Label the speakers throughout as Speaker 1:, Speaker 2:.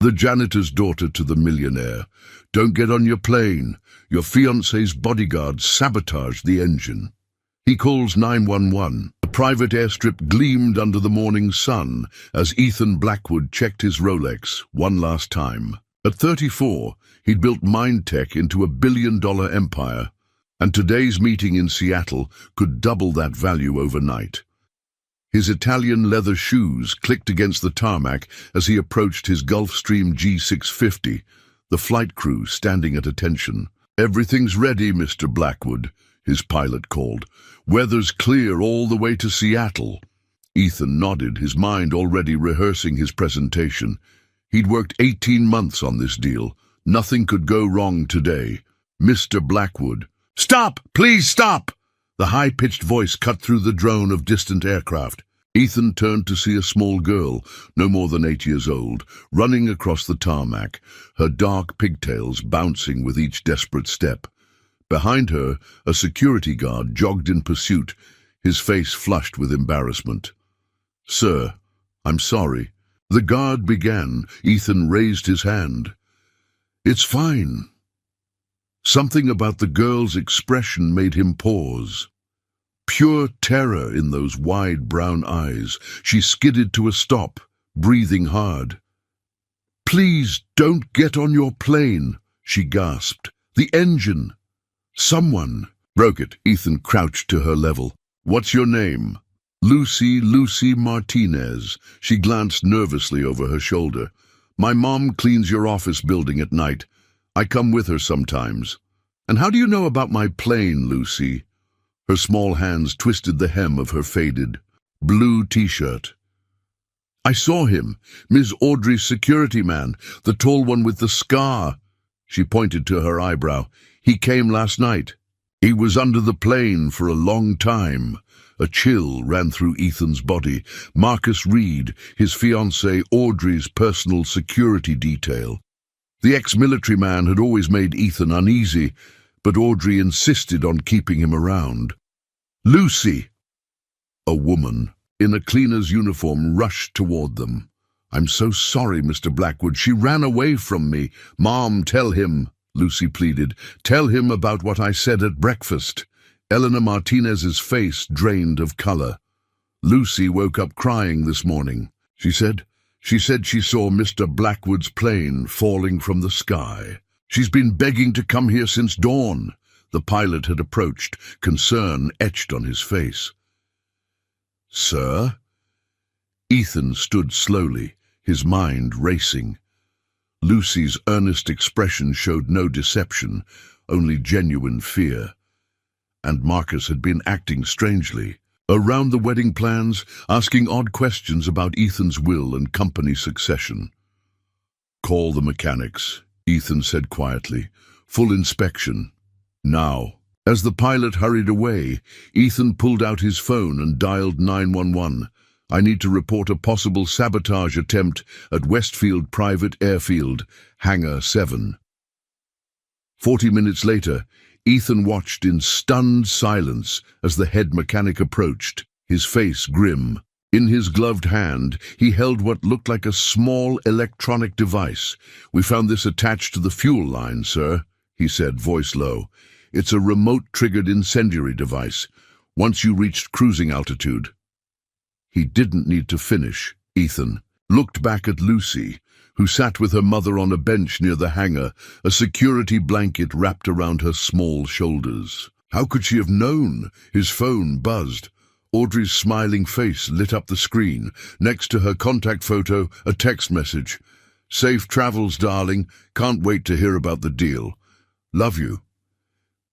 Speaker 1: The janitor's daughter to the millionaire. Don't get on your plane. Your fiancé's bodyguard sabotaged the engine. He calls 911. The private airstrip gleamed under the morning sun as Ethan Blackwood checked his Rolex one last time. At 34, he'd built Mindtech into a billion-dollar empire, and today's meeting in Seattle could double that value overnight. His Italian leather shoes clicked against the tarmac as he approached his Gulfstream G650, the flight crew standing at attention. "Everything's ready, Mr. Blackwood," his pilot called. "Weather's clear all the way to Seattle." Ethan nodded, his mind already rehearsing his presentation. He'd worked 18 months on this deal. Nothing could go wrong today. "Mr. Blackwood." "Stop! Please stop!" The high-pitched voice cut through the drone of distant aircraft. Ethan turned to see a small girl, no more than 8 years old, running across the tarmac, her dark pigtails bouncing with each desperate step. Behind her, a security guard jogged in pursuit, his face flushed with embarrassment. "Sir, I'm sorry." The guard began. Ethan raised his hand. "It's fine." Something about the girl's expression made him pause. Pure terror in those wide brown eyes. She skidded to a stop, breathing hard. "Please don't get on your plane," she gasped. "The engine." "Someone." "Broke it." Ethan crouched to her level. "What's your name?" Lucy Martinez." She glanced nervously over her shoulder. "My mom cleans your office building at night. I come with her sometimes." "And how do you know about my plane, Lucy?" Her small hands twisted the hem of her faded blue t-shirt. "I saw him, Ms. Audrey's security man, the tall one with the scar." She pointed to her eyebrow. "He came last night. He was under the plane for a long time." A chill ran through Ethan's body. Marcus Reed, his fiancée Audrey's personal security detail. The ex-military man had always made Ethan uneasy, but Audrey insisted on keeping him around. "Lucy!" A woman in a cleaner's uniform rushed toward them. "I'm so sorry, Mr. Blackwood. She ran away from me." "Mom, tell him," Lucy pleaded. "Tell him about what I said at breakfast." Eleanor Martinez's face drained of color. "Lucy woke up crying this morning. She said she saw Mr. Blackwood's plane falling from the sky. She's been begging to come here since dawn." The pilot had approached, concern etched on his face. "Sir?" Ethan stood slowly, his mind racing. Lucy's earnest expression showed no deception, only genuine fear. And Marcus had been acting strangely. Around the wedding plans, asking odd questions about Ethan's will and company succession. "Call the mechanics," Ethan said quietly. "Full inspection. Now." As the pilot hurried away, Ethan pulled out his phone and dialed 911. "I need to report a possible sabotage attempt at Westfield Private Airfield, Hangar 7. 40 minutes later, Ethan watched in stunned silence as the head mechanic approached, his face grim. In his gloved hand, he held what looked like a small electronic device. "We found this attached to the fuel line, sir," he said, voice low. "It's a remote-triggered incendiary device. Once you reached cruising altitude." He didn't need to finish. Ethan looked back at Lucy, who sat with her mother on a bench near the hangar, a security blanket wrapped around her small shoulders. How could she have known? His phone buzzed. Audrey's smiling face lit up the screen. Next to her contact photo, a text message. "Safe travels, darling. Can't wait to hear about the deal. Love you."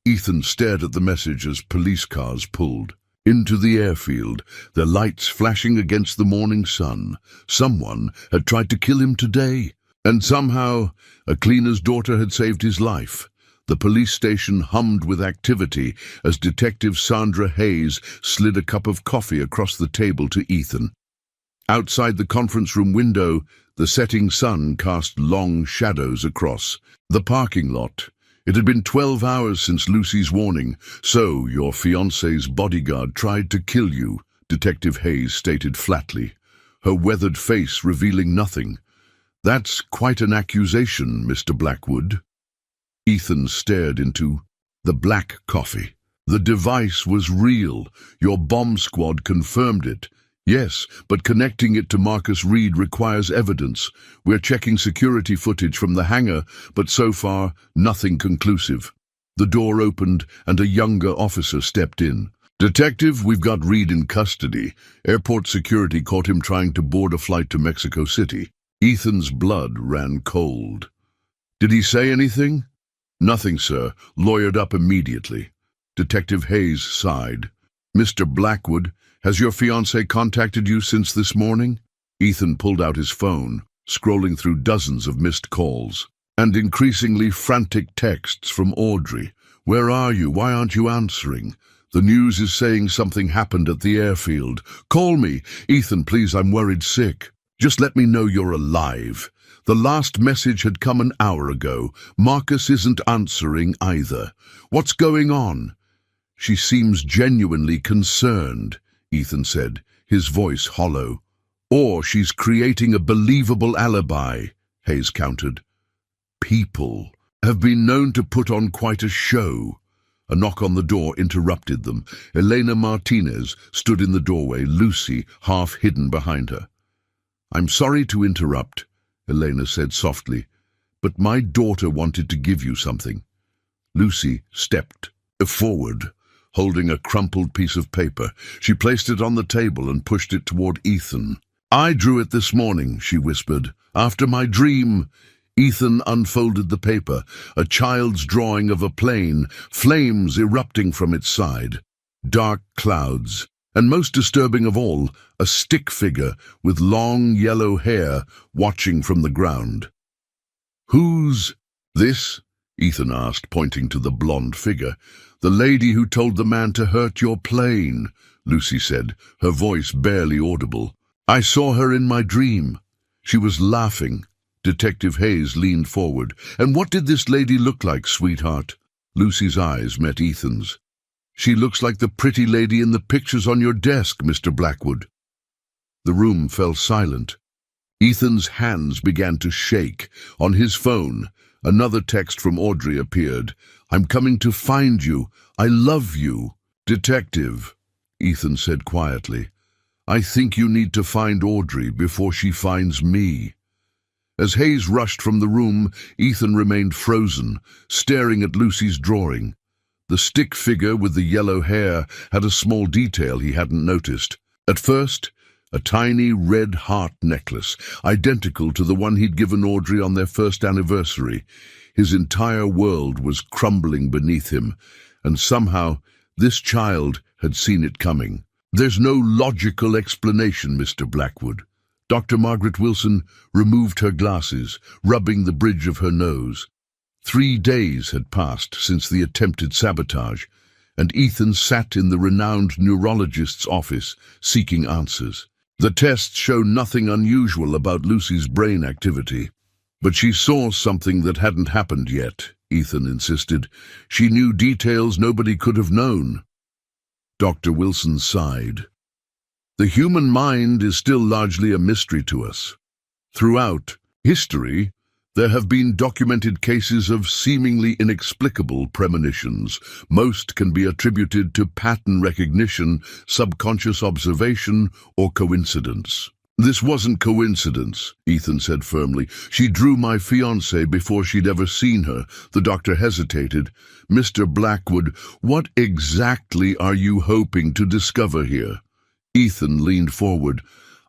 Speaker 1: Ethan stared at the message as police cars pulled into the airfield, their lights flashing against the morning sun. Someone had tried to kill him today, and somehow a cleaner's daughter had saved his life. The police station hummed with activity as Detective Sandra Hayes slid a cup of coffee across the table to Ethan. Outside the conference room window, the setting sun cast long shadows across the parking lot. It had been 12 hours since Lucy's warning. "So, your fiancé's bodyguard tried to kill you," Detective Hayes stated flatly, her weathered face revealing nothing. That's quite an accusation, Mr. Blackwood. Ethan stared into the black coffee. The device was real. Your bomb squad confirmed it. Yes, but connecting it to Marcus Reed requires evidence. We're checking security footage from the hangar, but so far, nothing conclusive. The door opened and a younger officer stepped in. Detective, we've got Reed in custody. Airport security caught him trying to board a flight to Mexico City. Ethan's blood ran cold. Did he say anything? Nothing, sir. Lawyered up immediately. Detective Hayes sighed. Mr. Blackwood, has your fiancée contacted you since this morning? Ethan pulled out his phone, scrolling through dozens of missed calls, and increasingly frantic texts from Audrey. Where are you? Why aren't you answering? The news is saying something happened at the airfield. Call me. Ethan, please, I'm worried sick. Just let me know you're alive. The last message had come an hour ago. Marcus isn't answering either. What's going on? She seems genuinely concerned, Ethan said, his voice hollow. Or she's creating a believable alibi, Hayes countered. People have been known to put on quite a show. A knock on the door interrupted them. Elena Martinez stood in the doorway, Lucy half hidden behind her. I'm sorry to interrupt, Elena said softly, but my daughter wanted to give you something. Lucy stepped forward, holding a crumpled piece of paper. She placed it on the table and pushed it toward Ethan. I drew it this morning, she whispered. After my dream. Ethan unfolded the paper, a child's drawing of a plane, flames erupting from its side, dark clouds, and most disturbing of all, a stick figure with long yellow hair watching from the ground. Who's this? Ethan asked, pointing to the blonde figure. The lady who told the man to hurt your plane, Lucy said, her voice barely audible. I saw her in my dream. She was laughing. Detective Hayes leaned forward. And what did this lady look like, sweetheart? Lucy's eyes met Ethan's. She looks like the pretty lady in the pictures on your desk, Mr. Blackwood. The room fell silent. Ethan's hands began to shake. On his phone, another text from Audrey appeared. I'm coming to find you. I love you. Detective, Ethan said quietly. I think you need to find Audrey before she finds me. As Hayes rushed from the room, Ethan remained frozen, staring at Lucy's drawing. The stick figure with the yellow hair had a small detail he hadn't noticed. At first, a tiny red heart necklace, identical to the one he'd given Audrey on their first anniversary. His entire world was crumbling beneath him, and somehow this child had seen it coming. There's no logical explanation, Mr. Blackwood. Dr. Margaret Wilson removed her glasses, rubbing the bridge of her nose. 3 days had passed since the attempted sabotage, and Ethan sat in the renowned neurologist's office, seeking answers. The tests show nothing unusual about Lucy's brain activity. But she saw something that hadn't happened yet, Ethan insisted. She knew details nobody could have known. Dr. Wilson sighed. The human mind is still largely a mystery to us. Throughout history, there have been documented cases of seemingly inexplicable premonitions. Most can be attributed to pattern recognition, subconscious observation, or coincidence. This wasn't coincidence, Ethan said firmly. She drew my fiancée before she'd ever seen her. The doctor hesitated. Mr. Blackwood, what exactly are you hoping to discover here? Ethan leaned forward.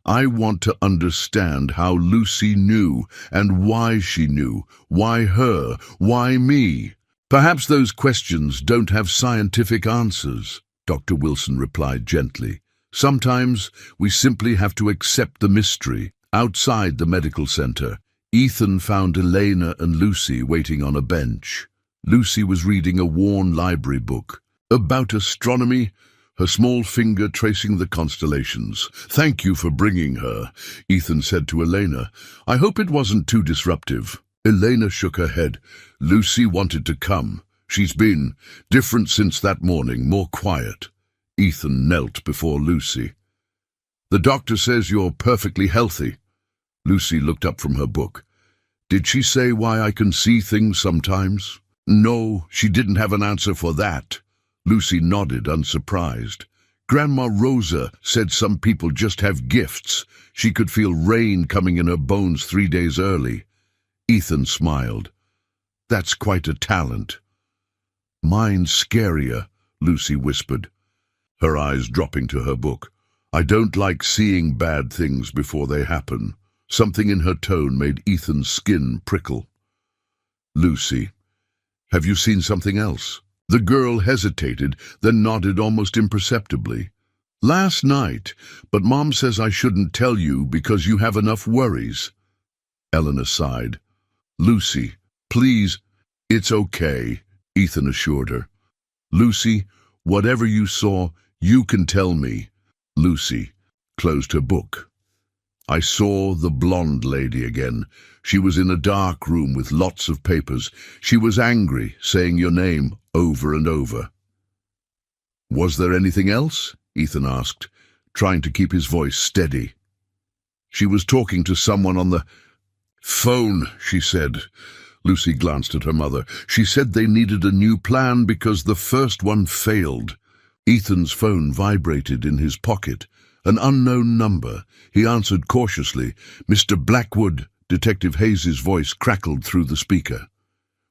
Speaker 1: I want to understand how Lucy knew and why she knew. Why her? Why me? Perhaps those questions don't have scientific answers, Dr. Wilson replied gently. Sometimes we simply have to accept the mystery. Outside the medical center, Ethan found Elena and Lucy waiting on a bench. Lucy was reading a worn library book about astronomy, her small finger tracing the constellations. Thank you for bringing her, Ethan said to Elena. I hope it wasn't too disruptive. Elena shook her head. Lucy wanted to come. She's been different since that morning, more quiet. Ethan knelt before Lucy. The doctor says you're perfectly healthy. Lucy looked up from her book. Did she say why I can see things sometimes? No, she didn't have an answer for that. Lucy nodded, unsurprised. Grandma Rosa said some people just have gifts. She could feel rain coming in her bones 3 days early. Ethan smiled. That's quite a talent. Mine's scarier, Lucy whispered, her eyes dropping to her book. I don't like seeing bad things before they happen. Something in her tone made Ethan's skin prickle. Lucy, have you seen something else? The girl hesitated, then nodded almost imperceptibly. Last night, but Mom says I shouldn't tell you because you have enough worries. Eleanor sighed. Lucy, please. It's okay, Ethan assured her. Lucy, whatever you saw, you can tell me. Lucy closed her book. I saw the blonde lady again. She was in a dark room with lots of papers. She was angry, saying your name over and over. Was there anything else? Ethan asked, trying to keep his voice steady. She was talking to someone on the phone, she said. Lucy glanced at her mother. She said they needed a new plan because the first one failed. Ethan's phone vibrated in his pocket. An unknown number. He answered cautiously. Mr. Blackwood, Detective Hayes's voice crackled through the speaker.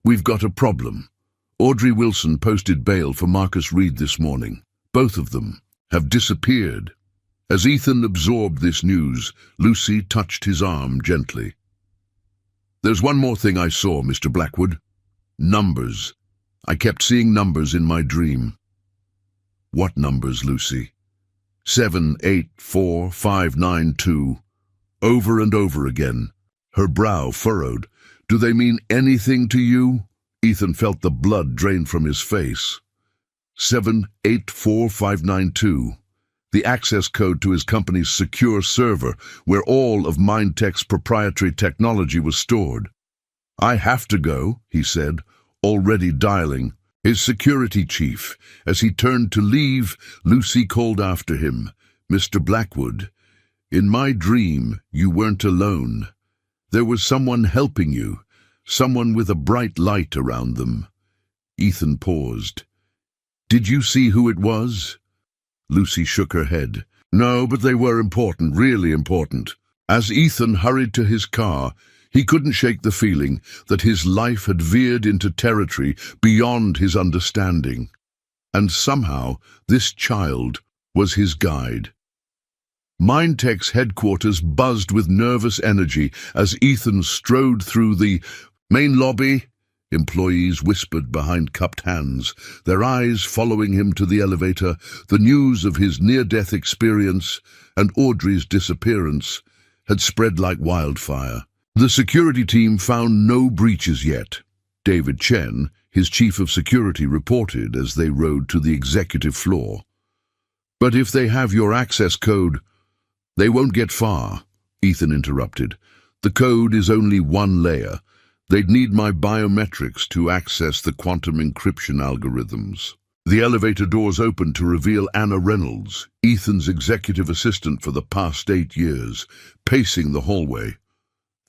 Speaker 1: We've got a problem. Audrey Wilson posted bail for Marcus Reed this morning. Both of them have disappeared. As Ethan absorbed this news, Lucy touched his arm gently. There's one more thing I saw, Mr. Blackwood. Numbers. I kept seeing numbers in my dream. What numbers, Lucy? 7, 8, 4, 5, 9, 2. Over and over again. Her brow furrowed. Do they mean anything to you? Ethan felt the blood drain from his face. 7, 8, 4, 5, 9, 2. The access code to his company's secure server, where all of Mindtech's proprietary technology was stored. I have to go, he said, already dialing. His security chief. As he turned to leave, Lucy called after him. Mr. Blackwood, in my dream, you weren't alone. There was someone helping you, someone with a bright light around them. Ethan paused. Did you see who it was? Lucy shook her head. No, but they were important, really important. As Ethan hurried to his car, he couldn't shake the feeling that his life had veered into territory beyond his understanding. And somehow, this child was his guide. Mindtech's headquarters buzzed with nervous energy as Ethan strode through the main lobby. Employees whispered behind cupped hands, their eyes following him to the elevator. The news of his near-death experience and Audrey's disappearance had spread like wildfire. The security team found no breaches yet. David Chen, his chief of security, reported as they rode to the executive floor. But if they have your access code, they won't get far, Ethan interrupted. The code is only one layer. They'd need my biometrics to access the quantum encryption algorithms. The elevator doors opened to reveal Anna Reynolds, Ethan's executive assistant for the past 8 years, pacing the hallway.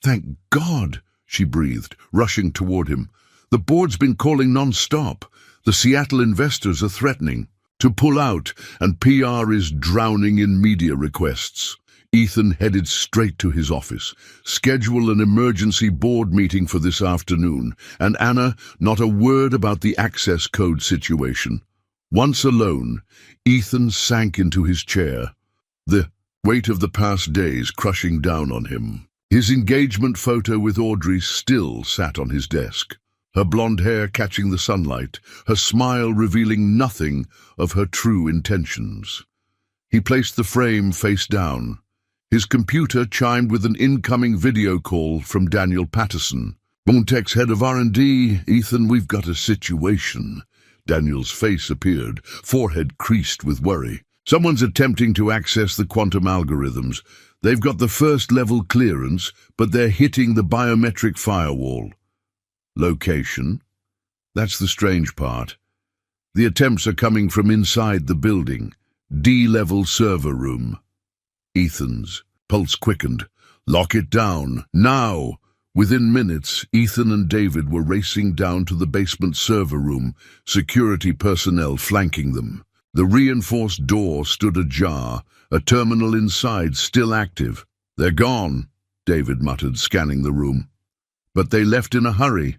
Speaker 1: Thank God, she breathed, rushing toward him. The board's been calling non-stop. The Seattle investors are threatening to pull out, and PR is drowning in media requests. Ethan headed straight to his office. Schedule an emergency board meeting for this afternoon. And Anna, not a word about the access code situation. Once alone, Ethan sank into his chair, the weight of the past days crushing down on him. His engagement photo with Audrey still sat on his desk, her blonde hair catching the sunlight, her smile revealing nothing of her true intentions. He placed the frame face down. His computer chimed with an incoming video call from Daniel Patterson. Mindtech's head of R&D, Ethan, we've got a situation. Daniel's face appeared, forehead creased with worry. Someone's attempting to access the quantum algorithms. They've got the first-level clearance, but they're hitting the biometric firewall. Location? That's the strange part. The attempts are coming from inside the building. D-level server room. Ethan's pulse quickened. Lock it down, now! Within minutes, Ethan and David were racing down to the basement server room, security personnel flanking them. The reinforced door stood ajar, a terminal inside still active. "They're gone," David muttered, scanning the room. "But they left in a hurry."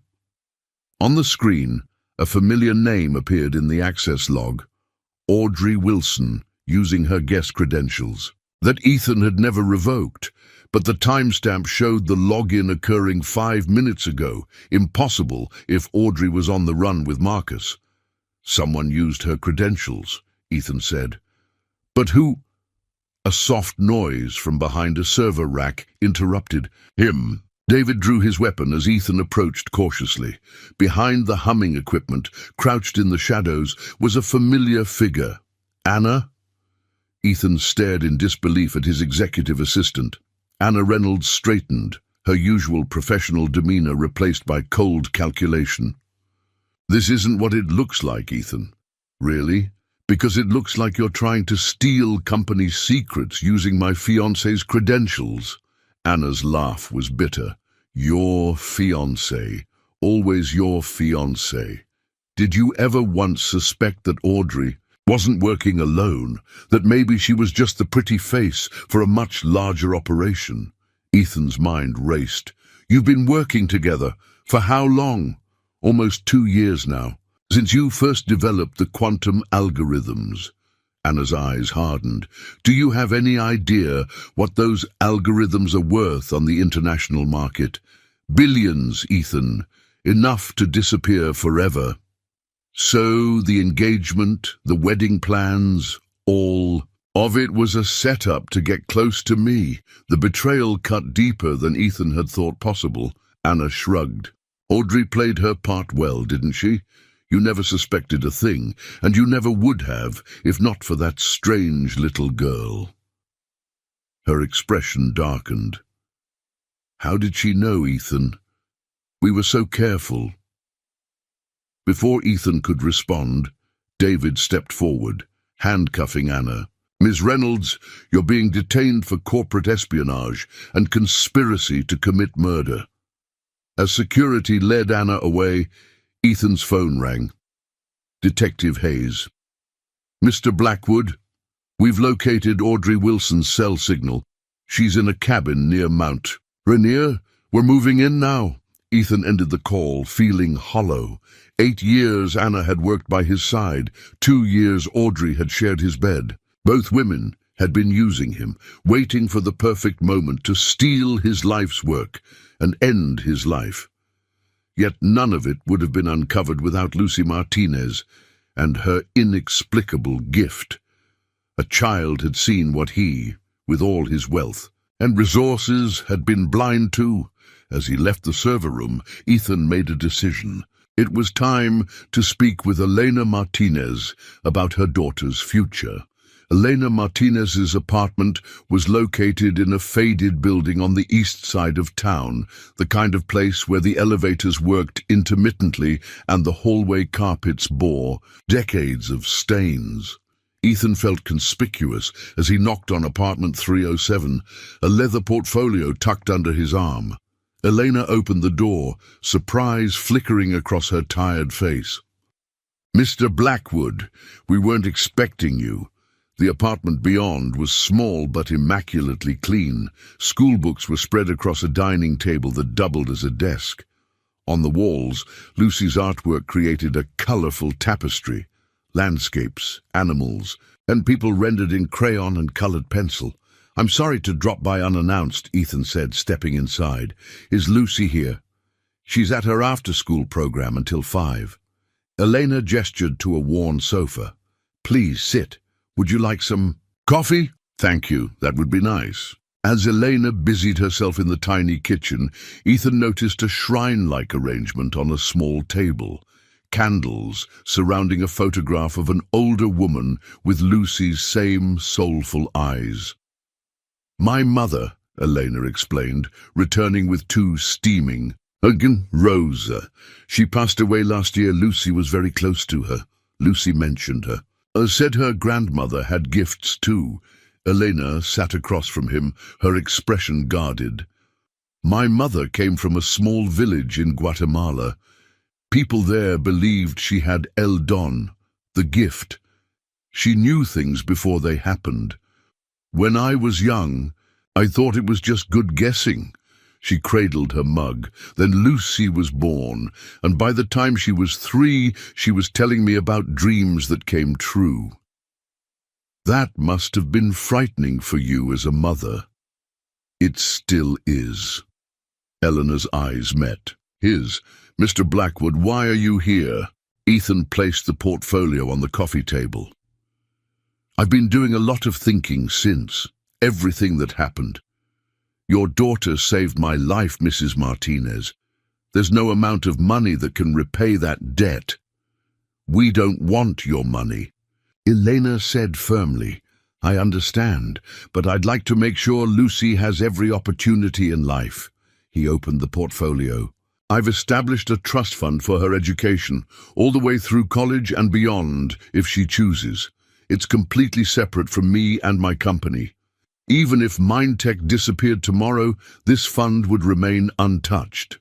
Speaker 1: On the screen, a familiar name appeared in the access log. Audrey Wilson, using her guest credentials. That Ethan had never revoked, but the timestamp showed the login occurring 5 minutes ago. Impossible if Audrey was on the run with Marcus. "Someone used her credentials," Ethan said. "But who?" A soft noise from behind a server rack interrupted him. David drew his weapon as Ethan approached cautiously. Behind the humming equipment, crouched in the shadows, was a familiar figure. "Anna?" Ethan stared in disbelief at his executive assistant. Anna Reynolds straightened, her usual professional demeanor replaced by cold calculation. "This isn't what it looks like, Ethan." "Really? Because it looks like you're trying to steal company secrets using my fiancé's credentials." Anna's laugh was bitter. "Your fiancé. Always your fiancé. Did you ever once suspect that Audrey wasn't working alone, that maybe she was just the pretty face for a much larger operation?" Ethan's mind raced. "You've been working together. For how long?" "Almost 2 years now. Since you first developed the quantum algorithms." Anna's eyes hardened. "Do you have any idea what those algorithms are worth on the international market? Billions, Ethan. Enough to disappear forever." "So the engagement, the wedding plans, all of it was a setup to get close to me." The betrayal cut deeper than Ethan had thought possible. Anna shrugged. "Audrey played her part well, didn't she? You never suspected a thing, and you never would have if not for that strange little girl." Her expression darkened. "How did she know, Ethan? We were so careful." Before Ethan could respond, David stepped forward, handcuffing Anna. "Ms. Reynolds, you're being detained for corporate espionage and conspiracy to commit murder." As security led Anna away, Ethan's phone rang. Detective Hayes. "Mr. Blackwood, we've located Audrey Wilson's cell signal. She's in a cabin near Mount Rainier. We're moving in now." Ethan ended the call, feeling hollow. 8 years Anna had worked by his side. 2 years Audrey had shared his bed. Both women had been using him, waiting for the perfect moment to steal his life's work and end his life. Yet none of it would have been uncovered without Lucy Martinez and her inexplicable gift. A child had seen what he, with all his wealth and resources, had been blind to. As he left the server room, Ethan made a decision. It was time to speak with Elena Martinez about her daughter's future. Elena Martinez's apartment was located in a faded building on the east side of town, the kind of place where the elevators worked intermittently and the hallway carpets bore decades of stains. Ethan felt conspicuous as he knocked on apartment 307, a leather portfolio tucked under his arm. Elena opened the door, surprise flickering across her tired face. "Mr. Blackwood, we weren't expecting you." The apartment beyond was small but immaculately clean. Schoolbooks were spread across a dining table that doubled as a desk. On the walls, Lucy's artwork created a colorful tapestry. Landscapes, animals, and people rendered in crayon and colored pencil. "I'm sorry to drop by unannounced," Ethan said, stepping inside. "Is Lucy here?" "She's at her after-school program until 5. Elena gestured to a worn sofa. "Please sit. Would you like some coffee?" "Thank you, that would be nice." As Elena busied herself in the tiny kitchen, Ethan noticed a shrine-like arrangement on a small table. Candles surrounding a photograph of an older woman with Lucy's same soulful eyes. "My mother," Elena explained, returning with 2 steaming. "Again, Rosa. She passed away last year. Lucy was very close to her." Lucy mentioned her. Said her grandmother had gifts too." Elena sat across from him, her expression guarded. My mother came from a small village in Guatemala. People there believed she had El Don, the gift. She knew things before they happened. When I was young, I thought it was just good guessing. She cradled her mug. Then Lucy was born, and by the time she was 3, she was telling me about dreams that came true. That must have been frightening for you as a mother. It still is. Eleanor's eyes met. His. Mr. Blackwood, why are you here? Ethan placed the portfolio on the coffee table. I've been doing a lot of thinking since. Everything that happened. Your daughter saved my life, Mrs. Martinez. There's no amount of money that can repay that debt. We don't want your money. Elena said firmly, I understand, but I'd like to make sure Lucy has every opportunity in life. He opened the portfolio. I've established a trust fund for her education, all the way through college and beyond, if she chooses. It's completely separate from me and my company. Even if Mindtech disappeared tomorrow, this fund would remain untouched.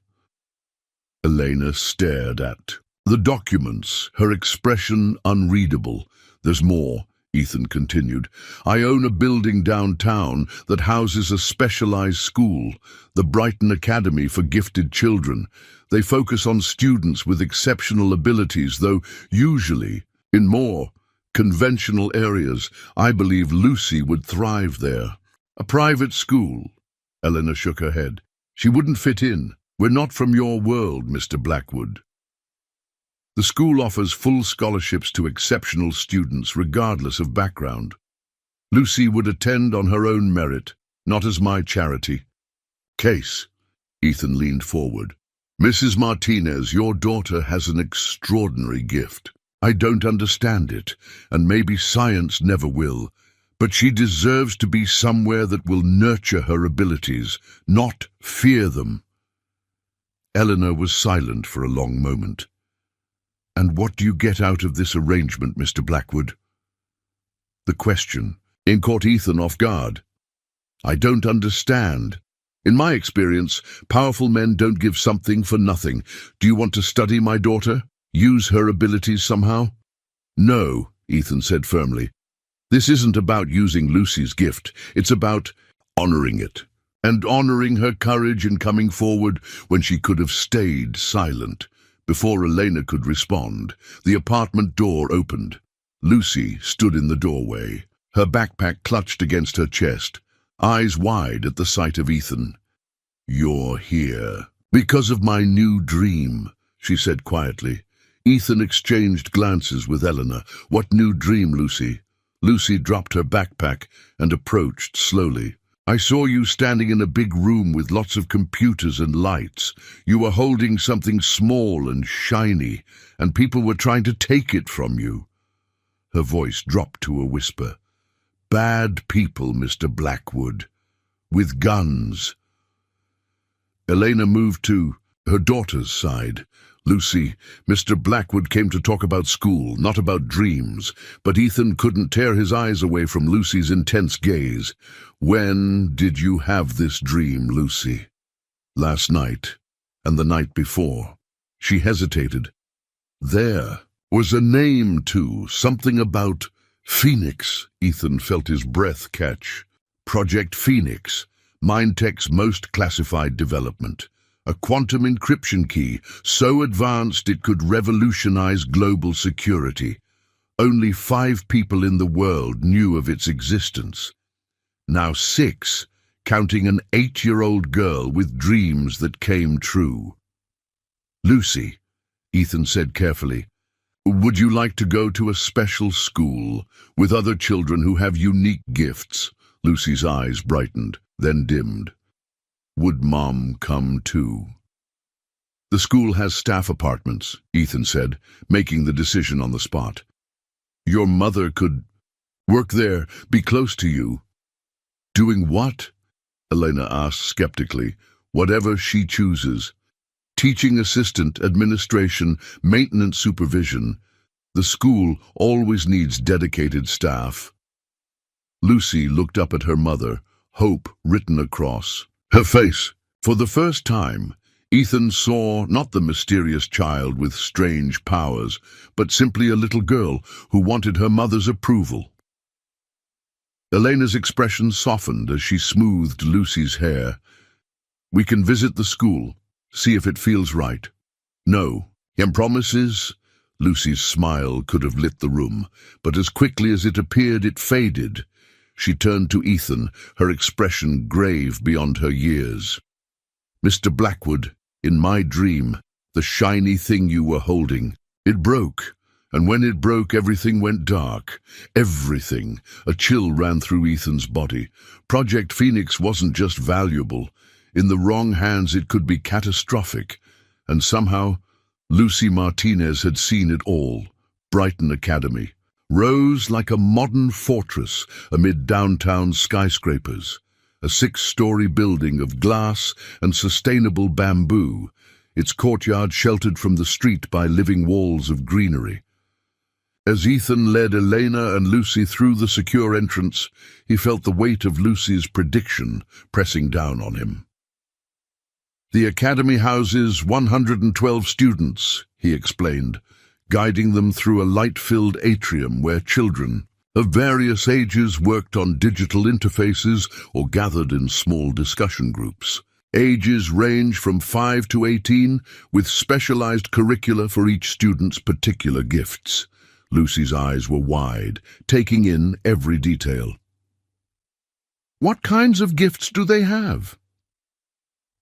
Speaker 1: Elena stared at the documents, her expression unreadable. There's more, Ethan continued. I own a building downtown that houses a specialized school, the Brighton Academy for Gifted Children. They focus on students with exceptional abilities, though usually in more conventional areas. I believe Lucy would thrive there. A private school? Eleanor shook her head. She wouldn't fit in. We're not from your world, Mr. Blackwood. The school offers full scholarships to exceptional students regardless of background. Lucy would attend on her own merit, not as my charity. Case. Ethan leaned forward. Mrs. Martinez, your daughter has an extraordinary gift. I don't understand it, and maybe science never will, but she deserves to be somewhere that will nurture her abilities, not fear them. Eleanor was silent for a long moment. And what do you get out of this arrangement, Mr. Blackwood? The question caught Ethan off guard. I don't understand. In my experience, powerful men don't give something for nothing. Do you want to study my daughter? Use her abilities somehow? No, Ethan said firmly. This isn't about using Lucy's gift. It's about honoring it, and honoring her courage in coming forward when she could have stayed silent. Before Elena could respond, the apartment door opened. Lucy stood in the doorway, her backpack clutched against her chest, eyes wide at the sight of Ethan. You're here because of my new dream, she said quietly. Ethan exchanged glances with Eleanor. What new dream, Lucy? Lucy dropped her backpack and approached slowly. I saw you standing in a big room with lots of computers and lights. You were holding something small and shiny, and people were trying to take it from you. Her voice dropped to a whisper. Bad people, Mr. Blackwood. With guns. Elena moved to her daughter's side. Lucy, Mr. Blackwood came to talk about school, not about dreams, but Ethan couldn't tear his eyes away from Lucy's intense gaze. When did you have this dream, Lucy? Last night, and the night before. She hesitated. There was a name, too, something about Phoenix. Ethan felt his breath catch. Project Phoenix, Mindtech's most classified development. A quantum encryption key, so advanced it could revolutionize global security. Only 5 people in the world knew of its existence. Now 6, counting an 8-year-old girl with dreams that came true. Lucy, Ethan said carefully, would you like to go to a special school with other children who have unique gifts? Lucy's eyes brightened, then dimmed. Would Mom come too? The school has staff apartments, Ethan said, making the decision on the spot. Your mother could work there, be close to you. Doing what? Elena asked skeptically. Whatever she chooses. Teaching assistant, administration, maintenance supervision. The school always needs dedicated staff. Lucy looked up at her mother, hope written across her face. For the first time, Ethan saw not the mysterious child with strange powers, but simply a little girl who wanted her mother's approval. Elena's expression softened as she smoothed Lucy's hair. "We can visit the school, see if it feels right." "No. And promises?" Lucy's smile could have lit the room, but as quickly as it appeared, it faded. She turned to Ethan, her expression grave beyond her years. "Mr. Blackwood, in my dream, the shiny thing you were holding, it broke. And when it broke, everything went dark. Everything." A chill ran through Ethan's body. Project Phoenix wasn't just valuable. In the wrong hands, it could be catastrophic. And somehow, Lucy Martinez had seen it all. Brighton Academy rose like a modern fortress amid downtown skyscrapers. A 6-story building of glass and sustainable bamboo, its courtyard sheltered from the street by living walls of greenery. As Ethan led Elena and Lucy through the secure entrance, he felt the weight of Lucy's prediction pressing down on him. "The academy houses 112 students," he explained, guiding them through a light-filled atrium where children of various ages worked on digital interfaces or gathered in small discussion groups. Ages range from 5 to 18, with specialized curricula for each student's particular gifts. Lucy's eyes were wide, taking in every detail. "What kinds of gifts do they have?"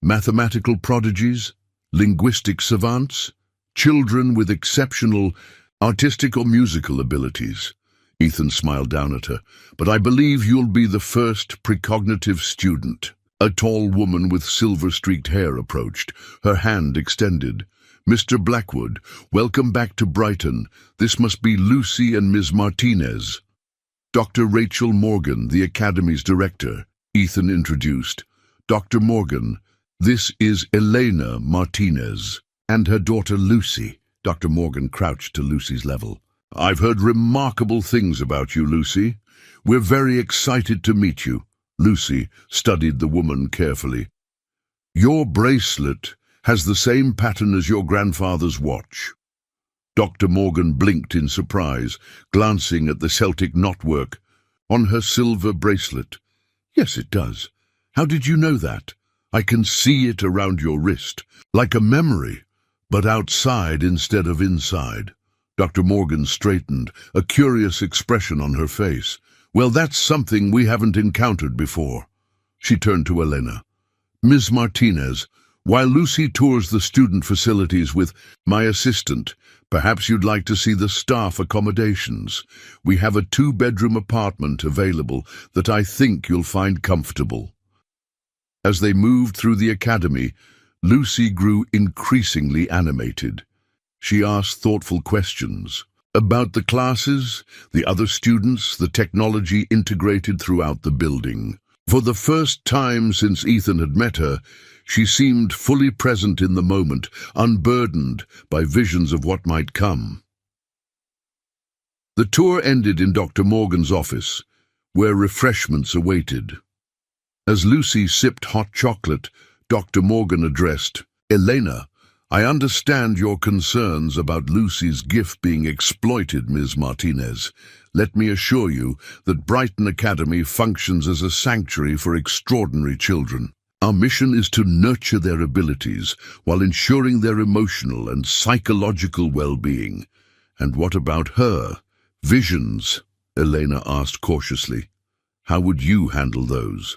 Speaker 1: "Mathematical prodigies, linguistic savants, children with exceptional artistic or musical abilities." Ethan smiled down at her. "But I believe you'll be the first precognitive student." A tall woman with silver-streaked hair approached, her hand extended. "Mr. Blackwood, welcome back to Brighton. This must be Lucy and Ms. Martinez." "Dr. Rachel Morgan, the Academy's director," Ethan introduced. "Dr. Morgan, this is Elena Martinez, and her daughter Lucy." Dr. Morgan crouched to Lucy's level. "I've heard remarkable things about you, Lucy. We're very excited to meet you." Lucy studied the woman carefully. "Your bracelet has the same pattern as your grandfather's watch." Dr. Morgan blinked in surprise, glancing at the Celtic knotwork on her silver bracelet. "Yes, it does. How did you know that? I can see it around your wrist, like a memory, but outside instead of inside." Dr. Morgan straightened, a curious expression on her face. "Well, that's something we haven't encountered before." She turned to Elena. "Ms. Martinez, while Lucy tours the student facilities with my assistant, perhaps you'd like to see the staff accommodations. We have a 2-bedroom apartment available that I think you'll find comfortable." As they moved through the academy, Lucy grew increasingly animated. She asked thoughtful questions about the classes, the other students, the technology integrated throughout the building. For the first time since Ethan had met her, she seemed fully present in the moment, unburdened by visions of what might come. The tour ended in Dr. Morgan's office, where refreshments awaited. As Lucy sipped hot chocolate, Dr. Morgan addressed, "Elena, I understand your concerns about Lucy's gift being exploited, Ms. Martinez. Let me assure you that Brighton Academy functions as a sanctuary for extraordinary children. Our mission is to nurture their abilities while ensuring their emotional and psychological well-being." "And what about her? Visions?" Elena asked cautiously. "How would you handle those?"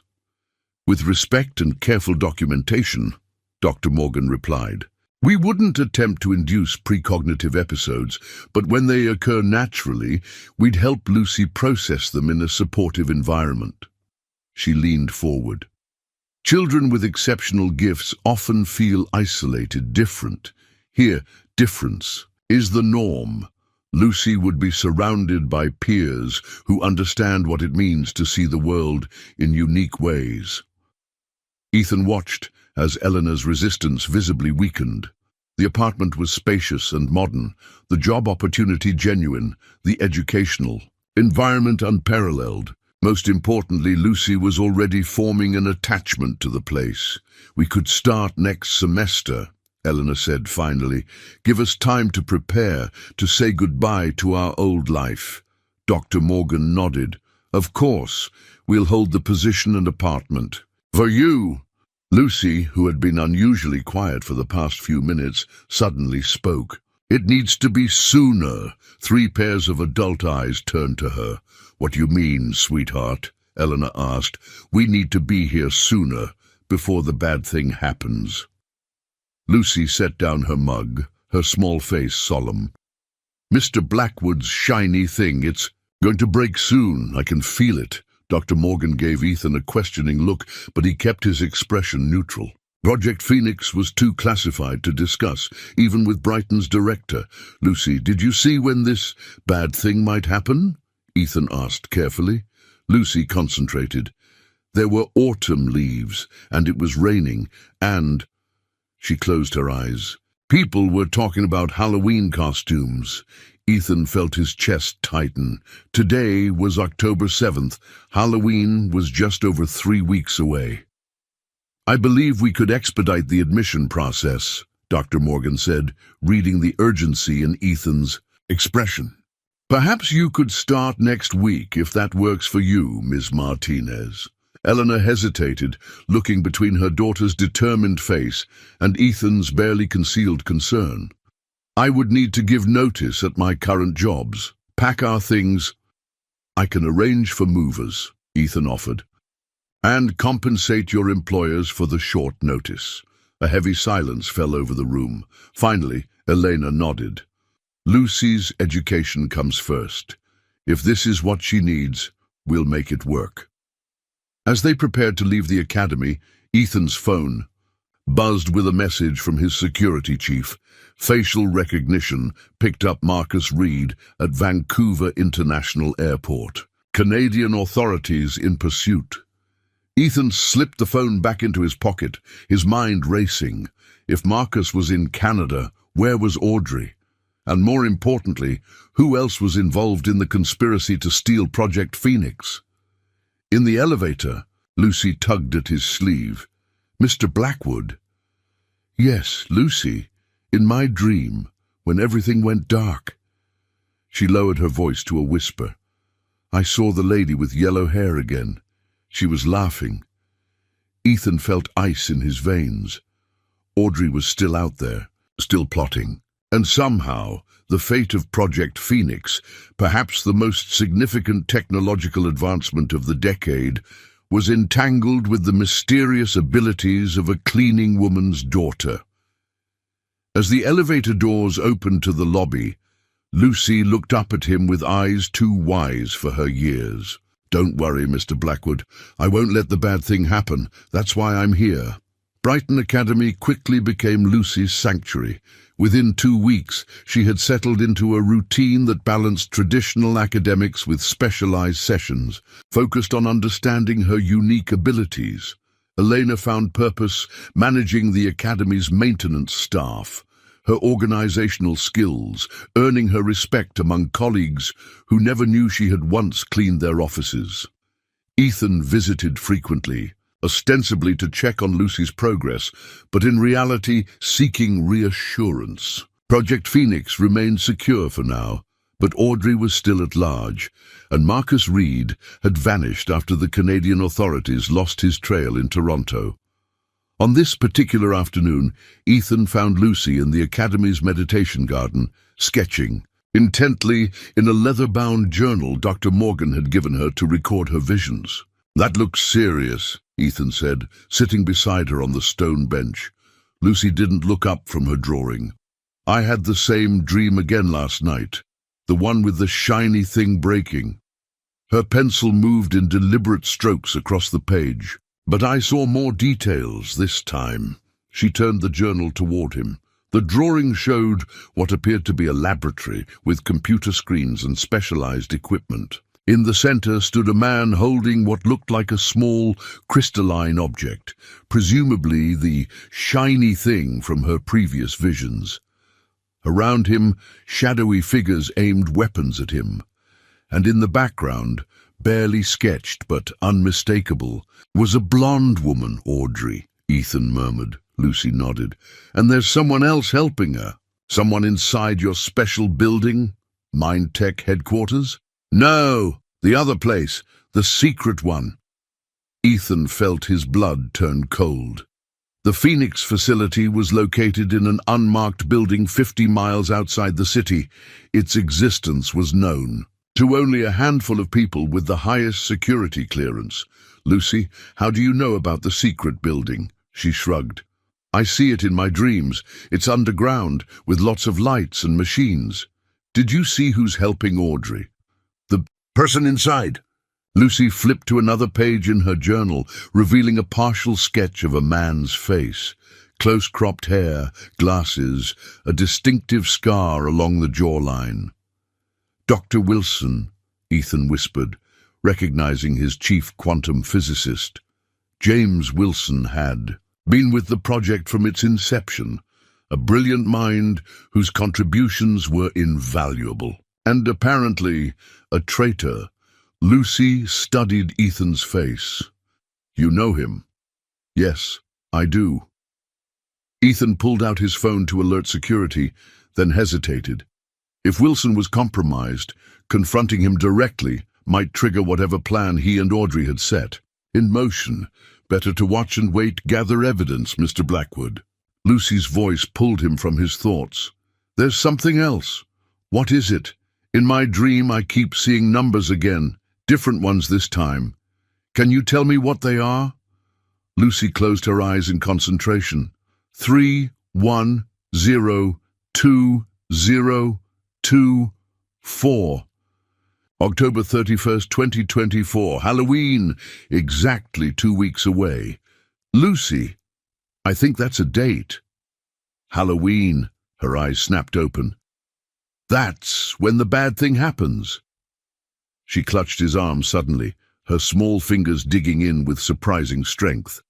Speaker 1: "With respect and careful documentation," Dr. Morgan replied. "We wouldn't attempt to induce precognitive episodes, but when they occur naturally, we'd help Lucy process them in a supportive environment." She leaned forward. "Children with exceptional gifts often feel isolated, different. Here, difference is the norm. Lucy would be surrounded by peers who understand what it means to see the world in unique ways." Ethan watched as Eleanor's resistance visibly weakened. The apartment was spacious and modern, the job opportunity genuine, the educational environment unparalleled. Most importantly, Lucy was already forming an attachment to the place. "We could start next semester," Eleanor said finally. "Give us time to prepare, to say goodbye to our old life." Dr. Morgan nodded. "Of course, we'll hold the position and apartment. For you." Lucy, who had been unusually quiet for the past few minutes, suddenly spoke. "It needs to be sooner." 3 pairs of adult eyes turned to her. "What do you mean, sweetheart?" Eleanor asked. "We need to be here sooner, before the bad thing happens." Lucy set down her mug, her small face solemn. "Mr. Blackwood's shiny thing, it's going to break soon. I can feel it." Dr. Morgan gave Ethan a questioning look, but he kept his expression neutral. Project Phoenix was too classified to discuss, even with Brighton's director. "Lucy, did you see when this bad thing might happen?" Ethan asked carefully. Lucy concentrated. "There were autumn leaves, and it was raining, and—" She closed her eyes. "People were talking about Halloween costumes." Ethan felt his chest tighten. Today was October 7th. Halloween was just over 3 weeks away. "I believe we could expedite the admission process," Dr. Morgan said, reading the urgency in Ethan's expression. "Perhaps you could start next week, if that works for you, Ms. Martinez." Eleanor hesitated, looking between her daughter's determined face and Ethan's barely concealed concern. "I would need to give notice at my current jobs. Pack our things." "I can arrange for movers," Ethan offered, "and compensate your employers for the short notice." A heavy silence fell over the room. Finally, Elena nodded. "Lucy's education comes first. If this is what she needs, we'll make it work." As they prepared to leave the academy, Ethan's phone buzzed with a message from his security chief. Facial recognition picked up Marcus Reed at Vancouver International Airport. "Canadian authorities in pursuit." Ethan slipped the phone back into his pocket, his mind racing. If Marcus was in Canada, where was Audrey? And more importantly, who else was involved in the conspiracy to steal Project Phoenix? In the elevator, Lucy tugged at his sleeve. "Mr. Blackwood?" "Yes, Lucy. In my dream, when everything went dark." She lowered her voice to a whisper. "I saw the lady with yellow hair again. She was laughing." Ethan felt ice in his veins. Audrey was still out there, still plotting. And somehow, the fate of Project Phoenix, perhaps the most significant technological advancement of the decade, was entangled with the mysterious abilities of a cleaning woman's daughter. As the elevator doors opened to the lobby, Lucy looked up at him with eyes too wise for her years. "Don't worry, Mr. Blackwood. I won't let the bad thing happen. That's why I'm here." Brighton Academy quickly became Lucy's sanctuary. Within 2 weeks, she had settled into a routine that balanced traditional academics with specialized sessions, focused on understanding her unique abilities. Elena found purpose managing the academy's maintenance staff, her organizational skills, earning her respect among colleagues who never knew she had once cleaned their offices. Ethan visited frequently, ostensibly to check on Lucy's progress, but in reality seeking reassurance. Project Phoenix remained secure for now, but Audrey was still at large, and Marcus Reed had vanished after the Canadian authorities lost his trail in Toronto. On this particular afternoon, Ethan found Lucy in the Academy's meditation garden, sketching intently in a leather-bound journal Dr. Morgan had given her to record her visions. "That looks serious," Ethan said, sitting beside her on the stone bench. Lucy didn't look up from her drawing. "I had the same dream again last night, the one with the shiny thing breaking." Her pencil moved in deliberate strokes across the page. "But I saw more details this time." She turned the journal toward him. The drawing showed what appeared to be a laboratory with computer screens and specialized equipment. In the center stood a man holding what looked like a small, crystalline object, presumably the shiny thing from her previous visions. Around him, shadowy figures aimed weapons at him, and in the background, barely sketched but unmistakable. Was a blonde woman, Audrey, Ethan murmured. Lucy nodded. And there's someone else helping her. Someone inside your special building? Mind Tech headquarters? No, the other place, the secret one. Ethan felt his blood turn cold. The Phoenix facility was located in an unmarked building 50 miles outside the city. Its existence was known to only a handful of people with the highest security clearance. Lucy, how do you know about the secret building? She shrugged. I see it in my dreams. It's underground, with lots of lights and machines. Did you see who's helping Audrey? The person inside. Lucy flipped to another page in her journal, revealing a partial sketch of a man's face. Close-cropped hair, glasses, a distinctive scar along the jawline. Dr. Wilson, Ethan whispered, recognizing his chief quantum physicist. James Wilson had been with the project from its inception, a brilliant mind whose contributions were invaluable. And apparently a traitor. Lucy studied Ethan's face. You know him? Yes, I do. Ethan pulled out his phone to alert security, then hesitated. If Wilson was compromised, confronting him directly might trigger whatever plan he and Audrey had set in motion. Better to watch and wait, gather evidence, Mr. Blackwood. Lucy's voice pulled him from his thoughts. There's something else. What is it? In my dream, I keep seeing numbers again, different ones this time. Can you tell me what they are? Lucy closed her eyes in concentration. 3, 1, 0, 2, 0, 2, 4. October 31st, 2024, Halloween, exactly 2 weeks away. Lucy, I think that's a date. Halloween, her eyes snapped open. That's when the bad thing happens. She clutched his arm suddenly, her small fingers digging in with surprising strength.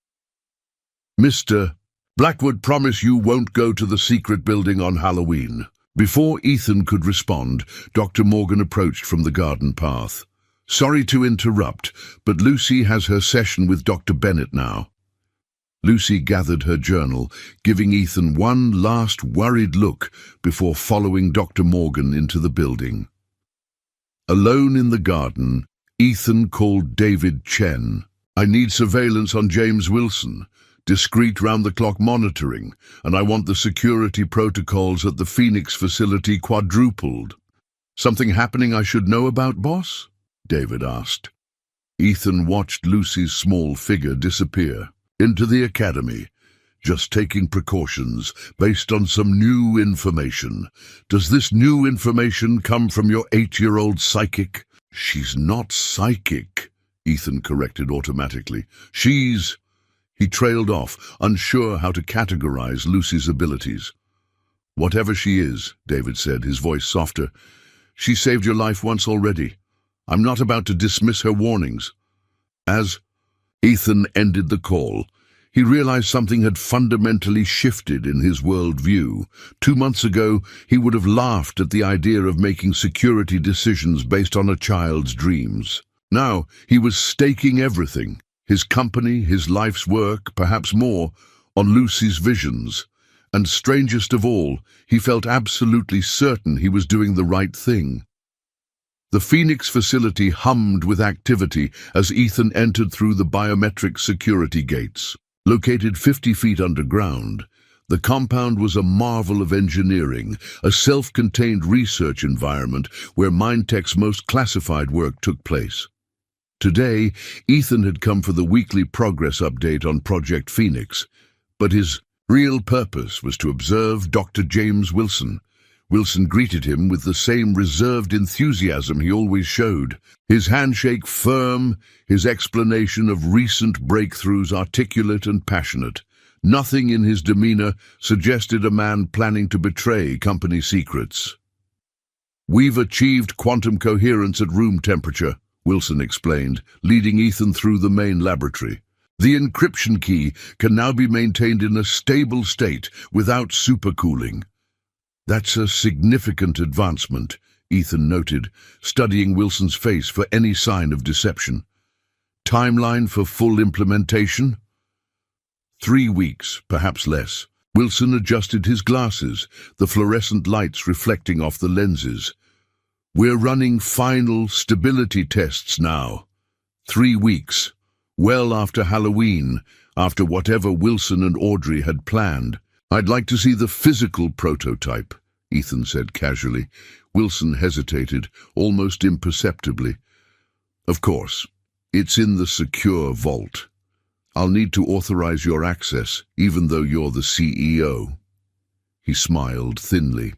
Speaker 1: Mr. Blackwood, promise you won't go to the secret building on Halloween. Before Ethan could respond, Dr. Morgan approached from the garden path. Sorry to interrupt, but Lucy has her session with Dr. Bennett now. Lucy gathered her journal, giving Ethan one last worried look before following Dr. Morgan into the building. Alone in the garden, Ethan called David Chen. I need surveillance on James Wilson. Discreet round-the-clock monitoring, and I want the security protocols at the Phoenix facility quadrupled. Something happening I should know about, boss? David asked. Ethan watched Lucy's small figure disappear into the academy, just taking precautions based on some new information. Does this new information come from your 8-year-old psychic? She's not psychic, Ethan corrected automatically. She's... He trailed off, unsure how to categorize Lucy's abilities. Whatever she is, David said, his voice softer, she saved your life once already. I'm not about to dismiss her warnings. As Ethan ended the call, he realized something had fundamentally shifted in his worldview. 2 months ago, he would have laughed at the idea of making security decisions based on a child's dreams. Now, he was staking everything. His company, his life's work, perhaps more, on Lucy's visions. And strangest of all, he felt absolutely certain he was doing the right thing. The Phoenix facility hummed with activity as Ethan entered through the biometric security gates. Located 50 feet underground, the compound was a marvel of engineering, a self-contained research environment where Mindtech's most classified work took place. Today, Ethan had come for the weekly progress update on Project Phoenix, but his real purpose was to observe Dr. James Wilson. Wilson greeted him with the same reserved enthusiasm he always showed, his handshake firm, his explanation of recent breakthroughs articulate and passionate. Nothing in his demeanor suggested a man planning to betray company secrets. We've achieved quantum coherence at room temperature, Wilson explained, leading Ethan through the main laboratory. The encryption key can now be maintained in a stable state without supercooling. That's a significant advancement, Ethan noted, studying Wilson's face for any sign of deception. Timeline for full implementation? 3 weeks, perhaps less. Wilson adjusted his glasses, the fluorescent lights reflecting off the lenses. We're running final stability tests now. 3 weeks. Well after Halloween, after whatever Wilson and Audrey had planned. I'd like to see the physical prototype, Ethan said casually. Wilson hesitated, almost imperceptibly. Of course, it's in the secure vault. I'll need to authorize your access, even though you're the CEO. He smiled thinly.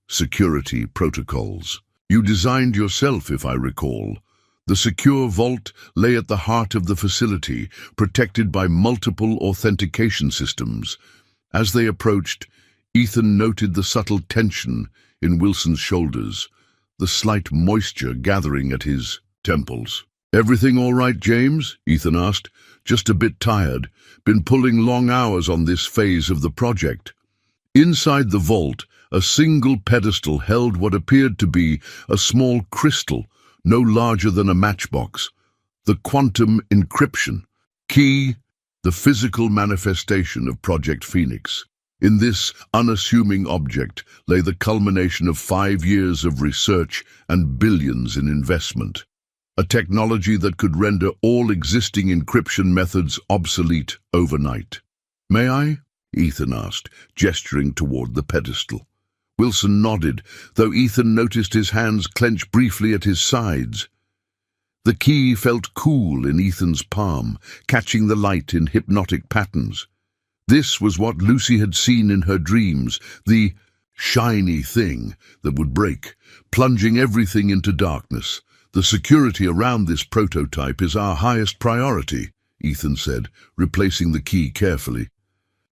Speaker 1: Security protocols. You designed yourself, if I recall. The secure vault lay at the heart of the facility, protected by multiple authentication systems. As they approached, Ethan noted the subtle tension in Wilson's shoulders, the slight moisture gathering at his temples. "Everything all right, James?" Ethan asked. "Just a bit tired. Been pulling long hours on this phase of the project." Inside the vault, a single pedestal held what appeared to be a small crystal, no larger than a matchbox. The quantum encryption. Key, the physical manifestation of Project Phoenix. In this unassuming object lay the culmination of 5 years of research and billions in investment. A technology that could render all existing encryption methods obsolete overnight. "May I?" Ethan asked, gesturing toward the pedestal. Wilson nodded, though Ethan noticed his hands clench briefly at his sides. The key felt cool in Ethan's palm, catching the light in hypnotic patterns. This was what Lucy had seen in her dreams, the shiny thing that would break, plunging everything into darkness. "The security around this prototype is our highest priority," Ethan said, replacing the key carefully.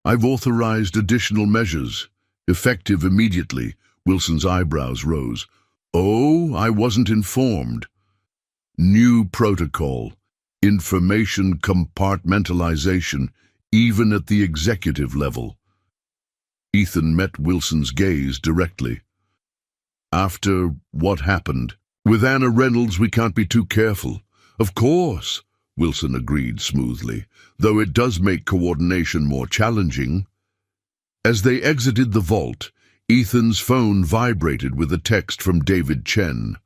Speaker 1: "I've authorized additional measures, effective immediately." Wilson's eyebrows rose. "Oh, I wasn't informed." "New protocol, information compartmentalization, even at the executive level." Ethan met Wilson's gaze directly. "After what happened? With Anna Reynolds, we can't be too careful." "Of course," Wilson agreed smoothly, "though it does make coordination more challenging." As they exited the vault, Ethan's phone vibrated with a text from David Chen.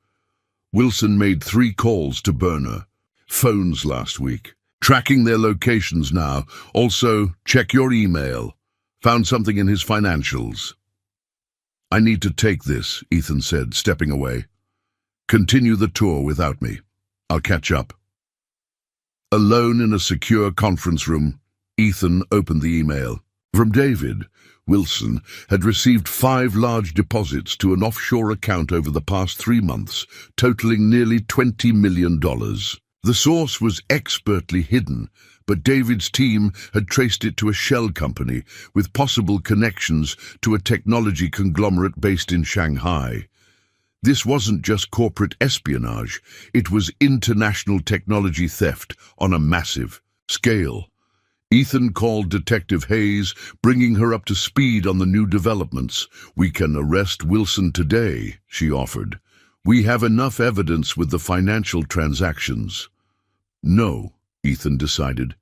Speaker 1: Wilson made 3 calls to Burner. Phones last week. Tracking their locations now. Also, check your email. Found something in his financials. "I need to take this," Ethan said, stepping away. "Continue the tour without me. I'll catch up." Alone in a secure conference room, Ethan opened the email. From David, Wilson had received 5 large deposits to an offshore account over the past 3 months, totaling nearly $20 million. The source was expertly hidden, but David's team had traced it to a shell company with possible connections to a technology conglomerate based in Shanghai. This wasn't just corporate espionage, it was international technology theft on a massive scale. Ethan called Detective Hayes, bringing her up to speed on the new developments. "We can arrest Wilson today," she offered. "We have enough evidence with the financial transactions." "No," Ethan decided.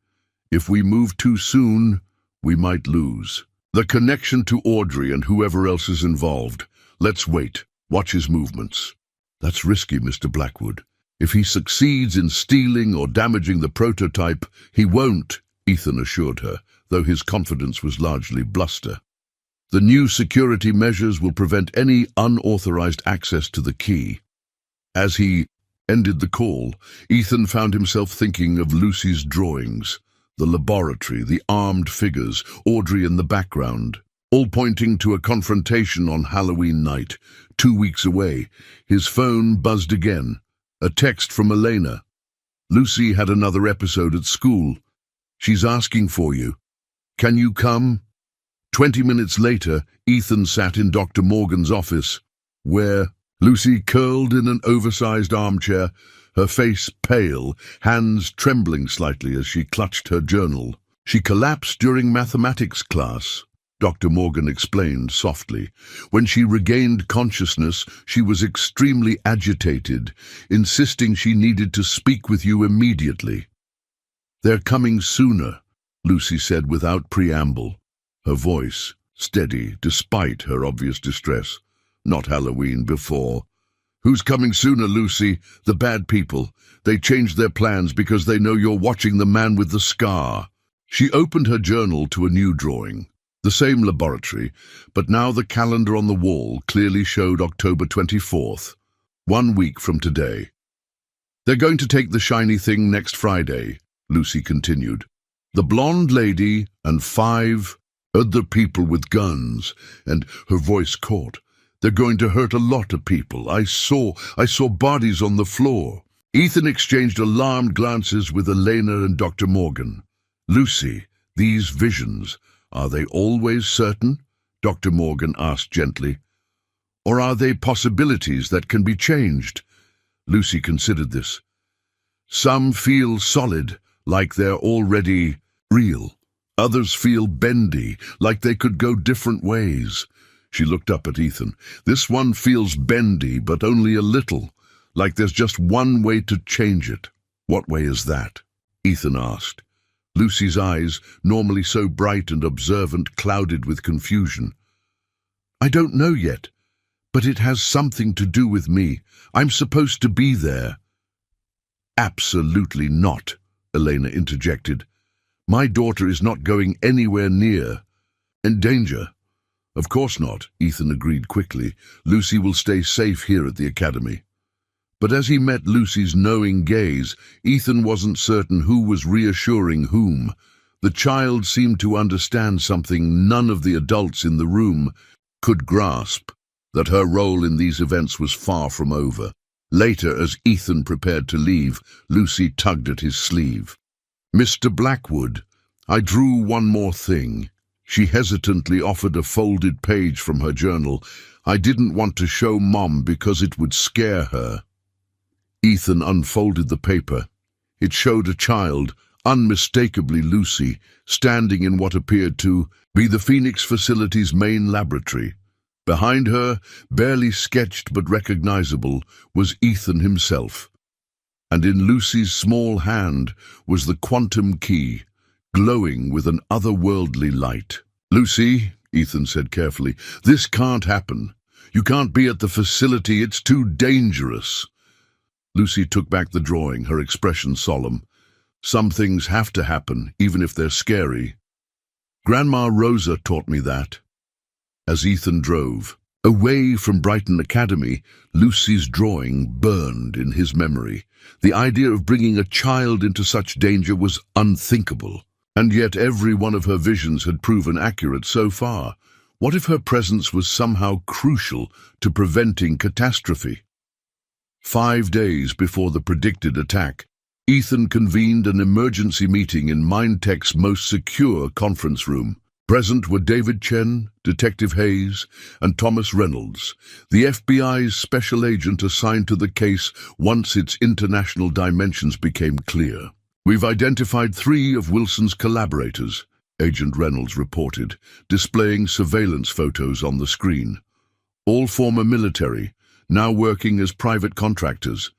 Speaker 1: "If we move too soon, we might lose. The connection to Audrey and whoever else is involved. Let's wait. Watch his movements." "That's risky, Mr. Blackwood. If he succeeds in stealing or damaging the prototype, he won't," Ethan assured her, though his confidence was largely bluster. "The new security measures will prevent any unauthorized access to the key." As he ended the call, Ethan found himself thinking of Lucy's drawings, the laboratory, the armed figures, Audrey in the background, all pointing to a confrontation on Halloween night, 2 weeks away. His phone buzzed again. A text from Elena. "Lucy had another episode at school. She's asking for you. Can you come?" 20 minutes later, Ethan sat in Dr. Morgan's office, where Lucy curled in an oversized armchair, her face pale, hands trembling slightly as she clutched her journal. She collapsed during mathematics class. Dr. Morgan explained softly. When she regained consciousness, she was extremely agitated, insisting she needed to speak with you immediately. "They're coming sooner," Lucy said without preamble, her voice steady despite her obvious distress. "Not Halloween before." "Who's coming sooner, Lucy? The bad people. They changed their plans because they know you're watching the man with the scar." She opened her journal to a new drawing. The same laboratory, but now the calendar on the wall clearly showed October 24th, 1 week from today. "They're going to take the shiny thing next Friday," Lucy continued. "The blonde lady and 5 other people with guns," and her voice caught. "They're going to hurt a lot of people. I saw bodies on the floor." Ethan exchanged alarmed glances with Elena and Dr. Morgan. "Lucy, these visions, are they always certain?" Dr. Morgan asked gently. "Or are they possibilities that can be changed?" Lucy considered this. "Some feel solid, like they're already real. Others feel bendy, like they could go different ways." She looked up at Ethan. "This one feels bendy, but only a little, like there's just one way to change it." "What way is that?" Ethan asked. Lucy's eyes, normally so bright and observant, clouded with confusion. "I don't know yet, but it has something to do with me. I'm supposed to be there." "Absolutely not," Elena interjected. "My daughter is not going anywhere near. In danger." "Of course not," Ethan agreed quickly. "Lucy will stay safe here at the academy." But as he met Lucy's knowing gaze, Ethan wasn't certain who was reassuring whom. The child seemed to understand something none of the adults in the room could grasp, that her role in these events was far from over. Later, as Ethan prepared to leave, Lucy tugged at his sleeve. "Mr. Blackwood, I drew one more thing." She hesitantly offered a folded page from her journal. "I didn't want to show Mom because it would scare her." Ethan unfolded the paper. It showed a child, unmistakably Lucy, standing in what appeared to be the Phoenix facility's main laboratory. Behind her, barely sketched but recognizable, was Ethan himself. And in Lucy's small hand was the quantum key, glowing with an otherworldly light. "Lucy," Ethan said carefully, "this can't happen. You can't be at the facility. It's too dangerous." Lucy took back the drawing, her expression solemn. "Some things have to happen, even if they're scary. Grandma Rosa taught me that." As Ethan drove away from Brighton Academy, Lucy's drawing burned in his memory. The idea of bringing a child into such danger was unthinkable. And yet every one of her visions had proven accurate so far. What if her presence was somehow crucial to preventing catastrophe? 5 days before the predicted attack, Ethan convened an emergency meeting in Mindtech's most secure conference room. Present were David Chen, Detective Hayes, and Thomas Reynolds, the FBI's special agent assigned to the case once its international dimensions became clear. "We've identified 3 of Wilson's collaborators," Agent Reynolds reported, displaying surveillance photos on the screen. "All former military, now working as private contractors.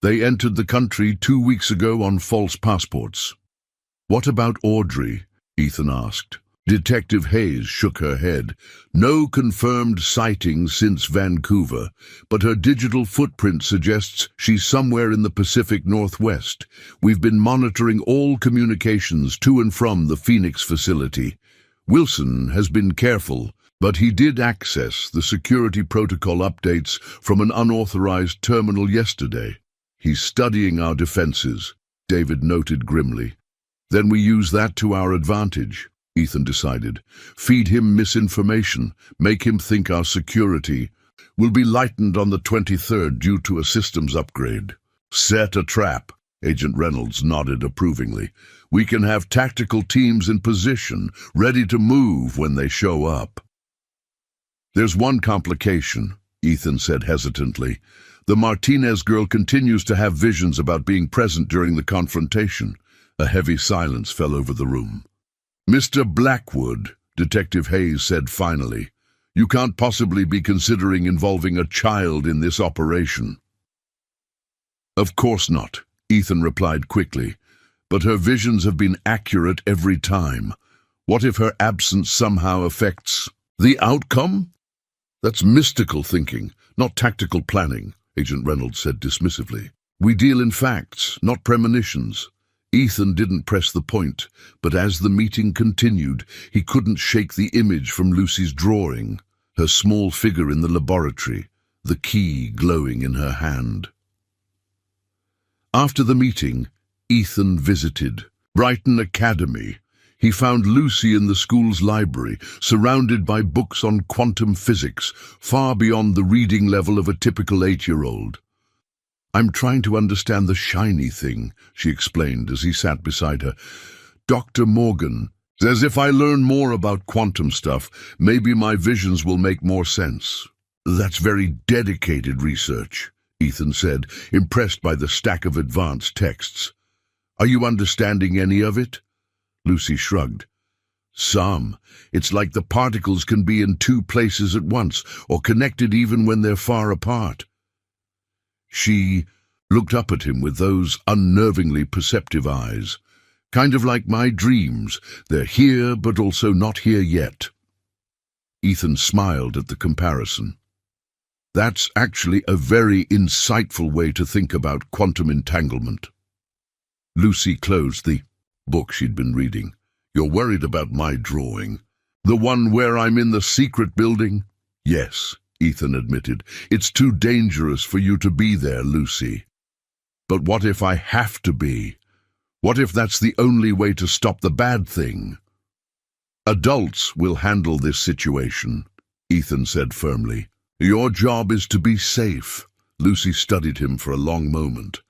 Speaker 1: They entered the country 2 weeks ago on false passports." "What about Audrey?" Ethan asked. Detective Hayes shook her head. "No confirmed sightings since Vancouver, but her digital footprint suggests she's somewhere in the Pacific Northwest. We've been monitoring all communications to and from the Phoenix facility. Wilson has been careful, but he did access the security protocol updates from an unauthorized terminal yesterday. He's studying our defenses," David noted grimly. "Then we use that to our advantage," Ethan decided. "Feed him misinformation, make him think our security will be lightened on the 23rd due to a systems upgrade." "Set a trap," Agent Reynolds nodded approvingly. "We can have tactical teams in position, ready to move when they show up." "There's one complication," Ethan said hesitantly. "The Martinez girl continues to have visions about being present during the confrontation." A heavy silence fell over the room. "Mr. Blackwood," Detective Hayes said finally. "You can't possibly be considering involving a child in this operation." "Of course not," Ethan replied quickly. "But her visions have been accurate every time. What if her absence somehow affects the outcome?" "That's mystical thinking, not tactical planning," Agent Reynolds said dismissively. "We deal in facts, not premonitions." Ethan didn't press the point, but as the meeting continued, he couldn't shake the image from Lucy's drawing, her small figure in the laboratory, the key glowing in her hand. After the meeting, Ethan visited Brighton Academy. He found Lucy in the school's library, surrounded by books on quantum physics, far beyond the reading level of a typical 8-year-old. "I'm trying to understand the shiny thing," she explained as he sat beside her. "Dr. Morgan says if I learn more about quantum stuff, maybe my visions will make more sense." "That's very dedicated research," Ethan said, impressed by the stack of advanced texts. "Are you understanding any of it?" Lucy shrugged. "Some. It's like the particles can be in two places at once, or connected even when they're far apart." She looked up at him with those unnervingly perceptive eyes. "Kind of like my dreams. They're here, but also not here yet." Ethan smiled at the comparison. "That's actually a very insightful way to think about quantum entanglement." Lucy closed the book she'd been reading. "You're worried about my drawing? The one where I'm in the secret building?" "Yes," Ethan admitted. "It's too dangerous for you to be there, Lucy." "But what if I have to be? What if that's the only way to stop the bad thing?" "Adults will handle this situation," Ethan said firmly. "Your job is to be safe." Lucy studied him for a long moment.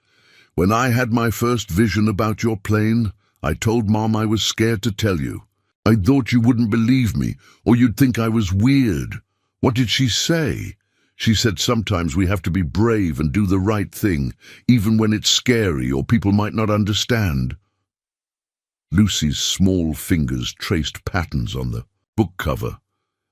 Speaker 1: "When I had my first vision about your plane, I told Mom I was scared to tell you. I thought you wouldn't believe me, or you'd think I was weird." "What did she say?" "She said sometimes we have to be brave and do the right thing, even when it's scary or people might not understand." Lucy's small fingers traced patterns on the book cover.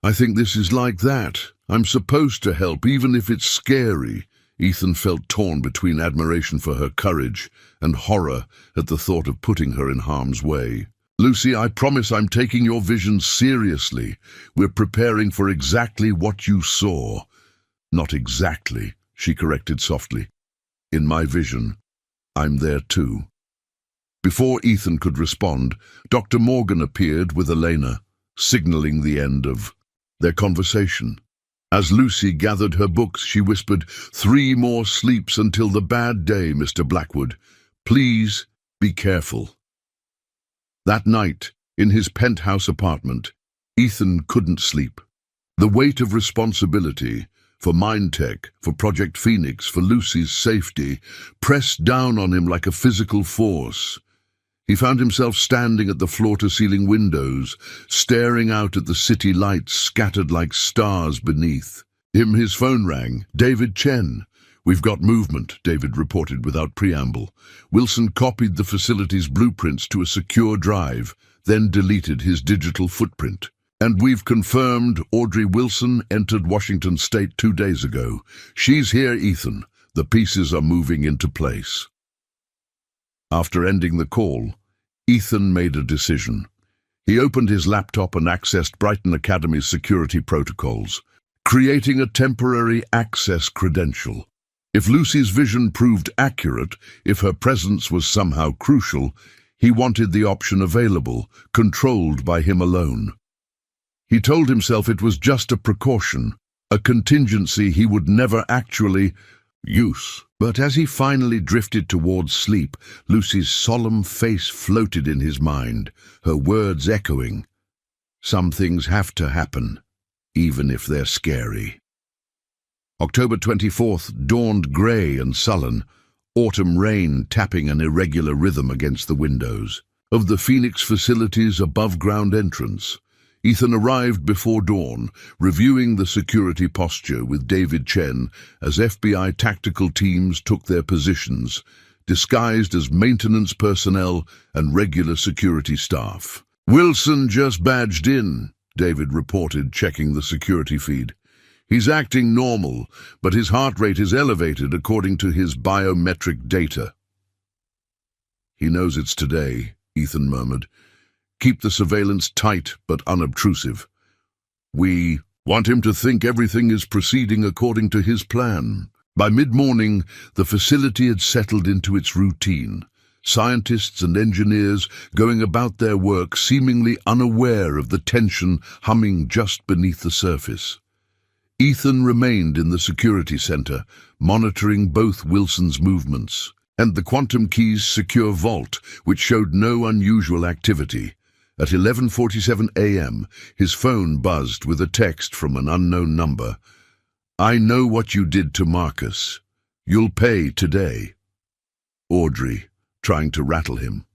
Speaker 1: "I think this is like that. I'm supposed to help, even if it's scary." Ethan felt torn between admiration for her courage and horror at the thought of putting her in harm's way. "Lucy, I promise I'm taking your visions seriously. We're preparing for exactly what you saw." "Not exactly," she corrected softly. "In my vision, I'm there too." Before Ethan could respond, Dr. Morgan appeared with Elena, signaling the end of their conversation. As Lucy gathered her books, she whispered, "3 more sleeps until the bad day, Mr. Blackwood. Please be careful." That night, in his penthouse apartment, Ethan couldn't sleep. The weight of responsibility for Mindtech, for Project Phoenix, for Lucy's safety, pressed down on him like a physical force. He found himself standing at the floor-to-ceiling windows, staring out at the city lights scattered like stars beneath. His phone rang. "David Chen." "We've got movement," David reported without preamble. Wilson copied the facility's blueprints to a secure drive, then deleted his digital footprint. "And we've confirmed Audrey Wilson entered Washington State 2 days ago. She's here, Ethan. The pieces are moving into place." After ending the call, Ethan made a decision. He opened his laptop and accessed Brighton Academy's security protocols, creating a temporary access credential. If Lucy's vision proved accurate, if her presence was somehow crucial, he wanted the option available, controlled by him alone. He told himself it was just a precaution, a contingency he would never actually use. But as he finally drifted towards sleep, Lucy's solemn face floated in his mind, her words echoing. "Some things have to happen, even if they're scary." October 24th dawned grey and sullen, autumn rain tapping an irregular rhythm against the windows. Of the Phoenix facility's above-ground entrance, Ethan arrived before dawn, reviewing the security posture with David Chen as FBI tactical teams took their positions, disguised as maintenance personnel and regular security staff. "Wilson just badged in," David reported, checking the security feed. He's acting normal, but his heart rate is elevated according to his biometric data. He knows it's today, Ethan murmured. Keep the surveillance tight but unobtrusive. We want him to think everything is proceeding according to his plan. By mid-morning, the facility had settled into its routine. Scientists and engineers going about their work seemingly unaware of the tension humming just beneath the surface. Ethan remained in the security center, monitoring both Wilson's movements and the Quantum Key's secure vault, which showed no unusual activity. At 11:47 a.m., his phone buzzed with a text from an unknown number. "I know what you did to Marcus. You'll pay today." Audrey, trying to rattle him.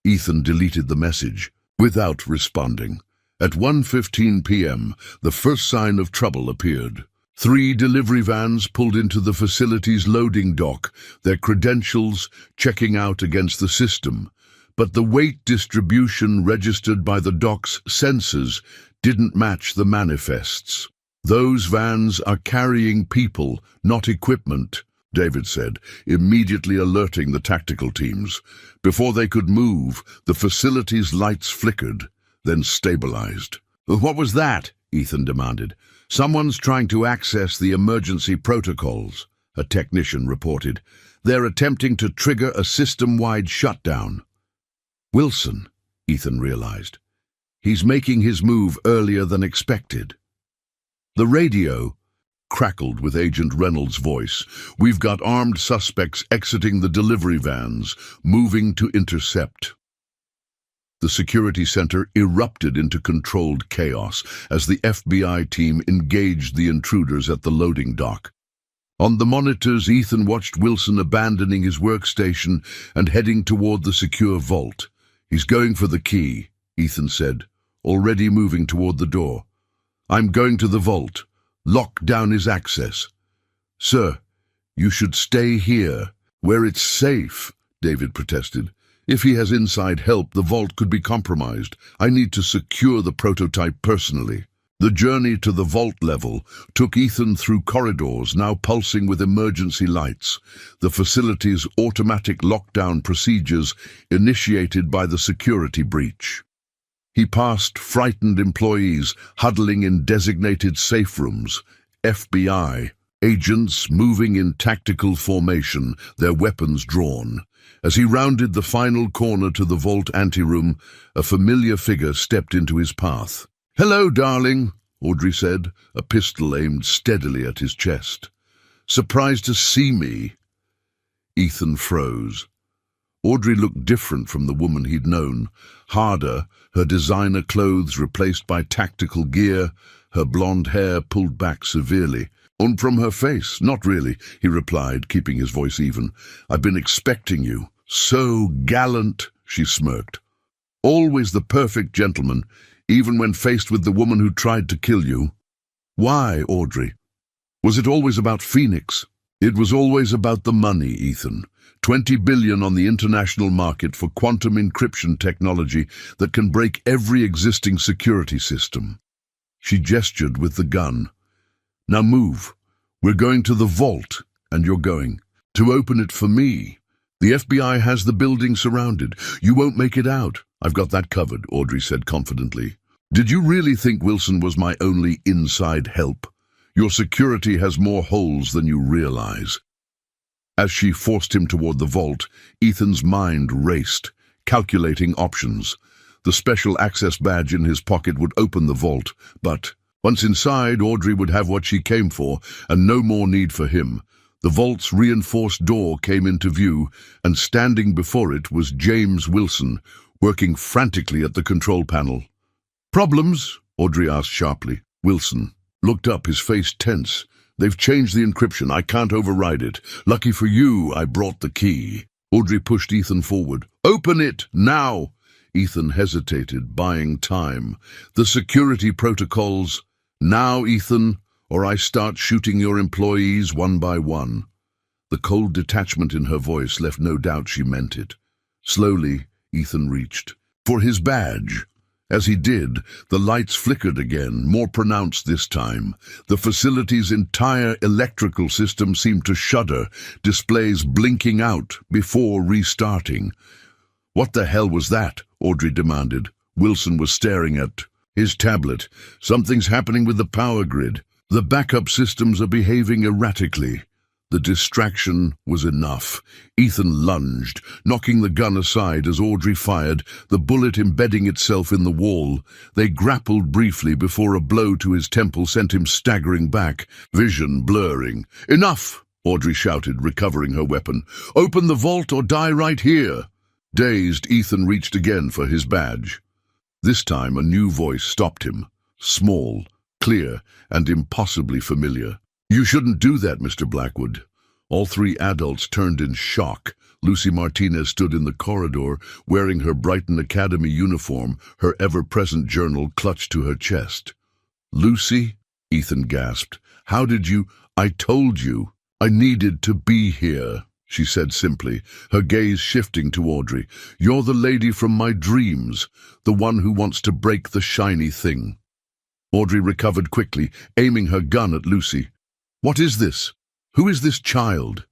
Speaker 1: Ethan deleted the message, without responding. At 1:15 p.m., the first sign of trouble appeared. 3 delivery vans pulled into the facility's loading dock, their credentials checking out against the system. But the weight distribution registered by the dock's sensors didn't match the manifests. "Those vans are carrying people, not equipment," David said, immediately alerting the tactical teams. Before they could move, the facility's lights flickered, then stabilized. "What was that?" Ethan demanded. "Someone's trying to access the emergency protocols," a technician reported. "They're attempting to trigger a system-wide shutdown." Wilson, Ethan realized. He's making his move earlier than expected. The radio crackled with Agent Reynolds' voice. "We've got armed suspects exiting the delivery vans, moving to intercept." The security center erupted into controlled chaos as the FBI team engaged the intruders at the loading dock. On the monitors, Ethan watched Wilson abandoning his workstation and heading toward the secure vault. "He's going for the key," Ethan said, already moving toward the door. "I'm going to the vault. Lock down his access." "Sir, you should stay here, where it's safe," David protested. "If he has inside help, the vault could be compromised. I need to secure the prototype personally." The journey to the vault level took Ethan through corridors now pulsing with emergency lights, the facility's automatic lockdown procedures initiated by the security breach. He passed frightened employees huddling in designated safe rooms, FBI agents moving in tactical formation, their weapons drawn. As he rounded the final corner to the vault anteroom, a familiar figure stepped into his path. "Hello, darling," Audrey said, a pistol aimed steadily at his chest. "Surprised to see me?" Ethan froze. Audrey looked different from the woman he'd known, harder, her designer clothes replaced by tactical gear, her blonde hair pulled back severely. "And from her face, not really," he replied, keeping his voice even. "I've been expecting you." "So gallant," she smirked. "Always the perfect gentleman, even when faced with the woman who tried to kill you." "Why, Audrey? Was it always about Phoenix?" "It was always about the money, Ethan. 20 billion on the international market for quantum encryption technology that can break every existing security system." She gestured with the gun. "Now move. We're going to the vault, and you're going to open it for me. The FBI has the building surrounded. You won't make it out." "I've got that covered," Audrey said confidently. "Did you really think Wilson was my only inside help? Your security has more holes than you realize." As she forced him toward the vault, Ethan's mind raced, calculating options. The special access badge in his pocket would open the vault, but once inside, Audrey would have what she came for, and no more need for him. The vault's reinforced door came into view, and standing before it was James Wilson, working frantically at the control panel. "Problems?" Audrey asked sharply. Wilson looked up, his face tense. "They've changed the encryption. I can't override it. Lucky for you, I brought the key." Audrey pushed Ethan forward. "Open it, now!" Ethan hesitated, buying time. "The security protocols. Now, Ethan, or I start shooting your employees one by one." The cold detachment in her voice left no doubt she meant it. Slowly, Ethan reached for his badge As he did, the lights flickered again, more pronounced this time. The facility's entire electrical system seemed to shudder, displays blinking out before restarting. "What the hell was that?" Audrey demanded. Wilson was staring at his tablet. "Something's happening with the power grid. The backup systems are behaving erratically." The distraction was enough. Ethan lunged, knocking the gun aside as Audrey fired, the bullet embedding itself in the wall. They grappled briefly before a blow to his temple sent him staggering back, vision blurring. "Enough!" Audrey shouted, recovering her weapon. "Open the vault or die right here!" Dazed, Ethan reached again for his badge. This time a new voice stopped him, small, clear, and impossibly familiar. "You shouldn't do that, Mr. Blackwood." All three adults turned in shock. Lucy Martinez stood in the corridor, wearing her Brighton Academy uniform, her ever-present journal clutched to her chest. "Lucy?" Ethan gasped. "How did you—" "I told you. I needed to be here," she said simply, her gaze shifting to Audrey. "You're the lady from my dreams, the one who wants to break the shiny thing." Audrey recovered quickly, aiming her gun at Lucy. "What is this? Who is this child?"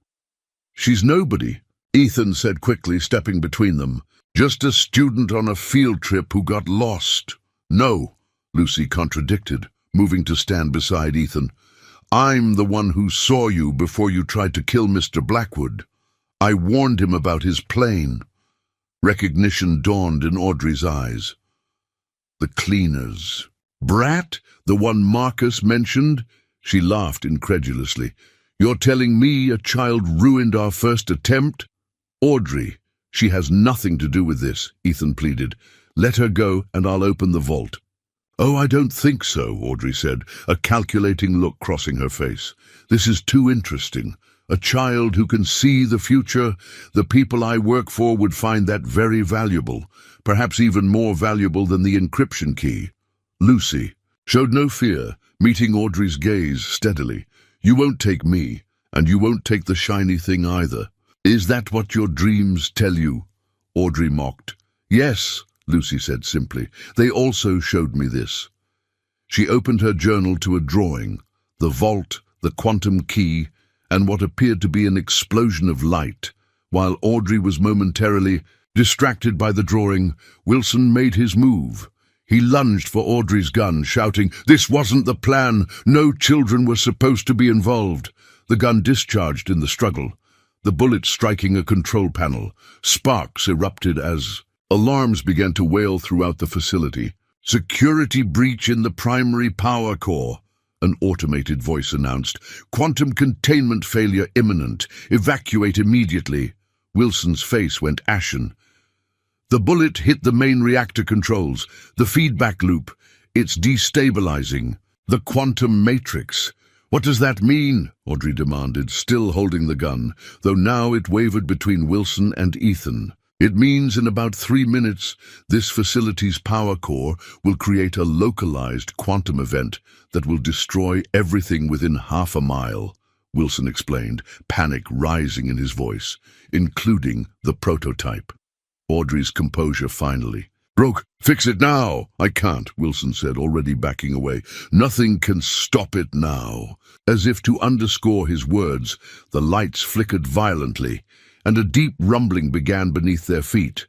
Speaker 1: "She's nobody," Ethan said quickly, stepping between them. "Just a student on a field trip who got lost." "No," Lucy contradicted, moving to stand beside Ethan. "I'm the one who saw you before you tried to kill Mr. Blackwood. I warned him about his plane." Recognition dawned in Audrey's eyes. "The cleaners. Brat? The one Marcus mentioned?" She laughed incredulously. "You're telling me a child ruined our first attempt?" "Audrey, she has nothing to do with this," Ethan pleaded. "Let her go and I'll open the vault." "Oh, I don't think so," Audrey said, a calculating look crossing her face. "This is too interesting. A child who can see the future. The people I work for would find that very valuable, perhaps even more valuable than the encryption key." Lucy showed no fear, meeting Audrey's gaze steadily. "You won't take me, and you won't take the shiny thing either. Is that what your dreams tell you?" Audrey mocked. "Yes," Lucy said simply. "They also showed me this." She opened her journal to a drawing, the vault, the quantum key, and what appeared to be an explosion of light. While Audrey was momentarily distracted by the drawing, Wilson made his move. He lunged for Audrey's gun, shouting, "This wasn't the plan! No children were supposed to be involved!" The gun discharged in the struggle, the bullet striking a control panel. Sparks erupted as alarms began to wail throughout the facility. "Security breach in the primary power core," an automated voice announced. "Quantum containment failure imminent. Evacuate immediately." Wilson's face went ashen. "The bullet hit the main reactor controls, the feedback loop. It's destabilizing. The quantum matrix." "What does that mean?" Audrey demanded, still holding the gun, though now it wavered between Wilson and Ethan. "It means in about 3 minutes, this facility's power core will create a localized quantum event that will destroy everything within half a mile," Wilson explained, panic rising in his voice, "including the prototype." Audrey's composure finally broke. "Fix it now!" "I can't," Wilson said, already backing away. "Nothing can stop it now." As if to underscore his words, the lights flickered violently, and a deep rumbling began beneath their feet.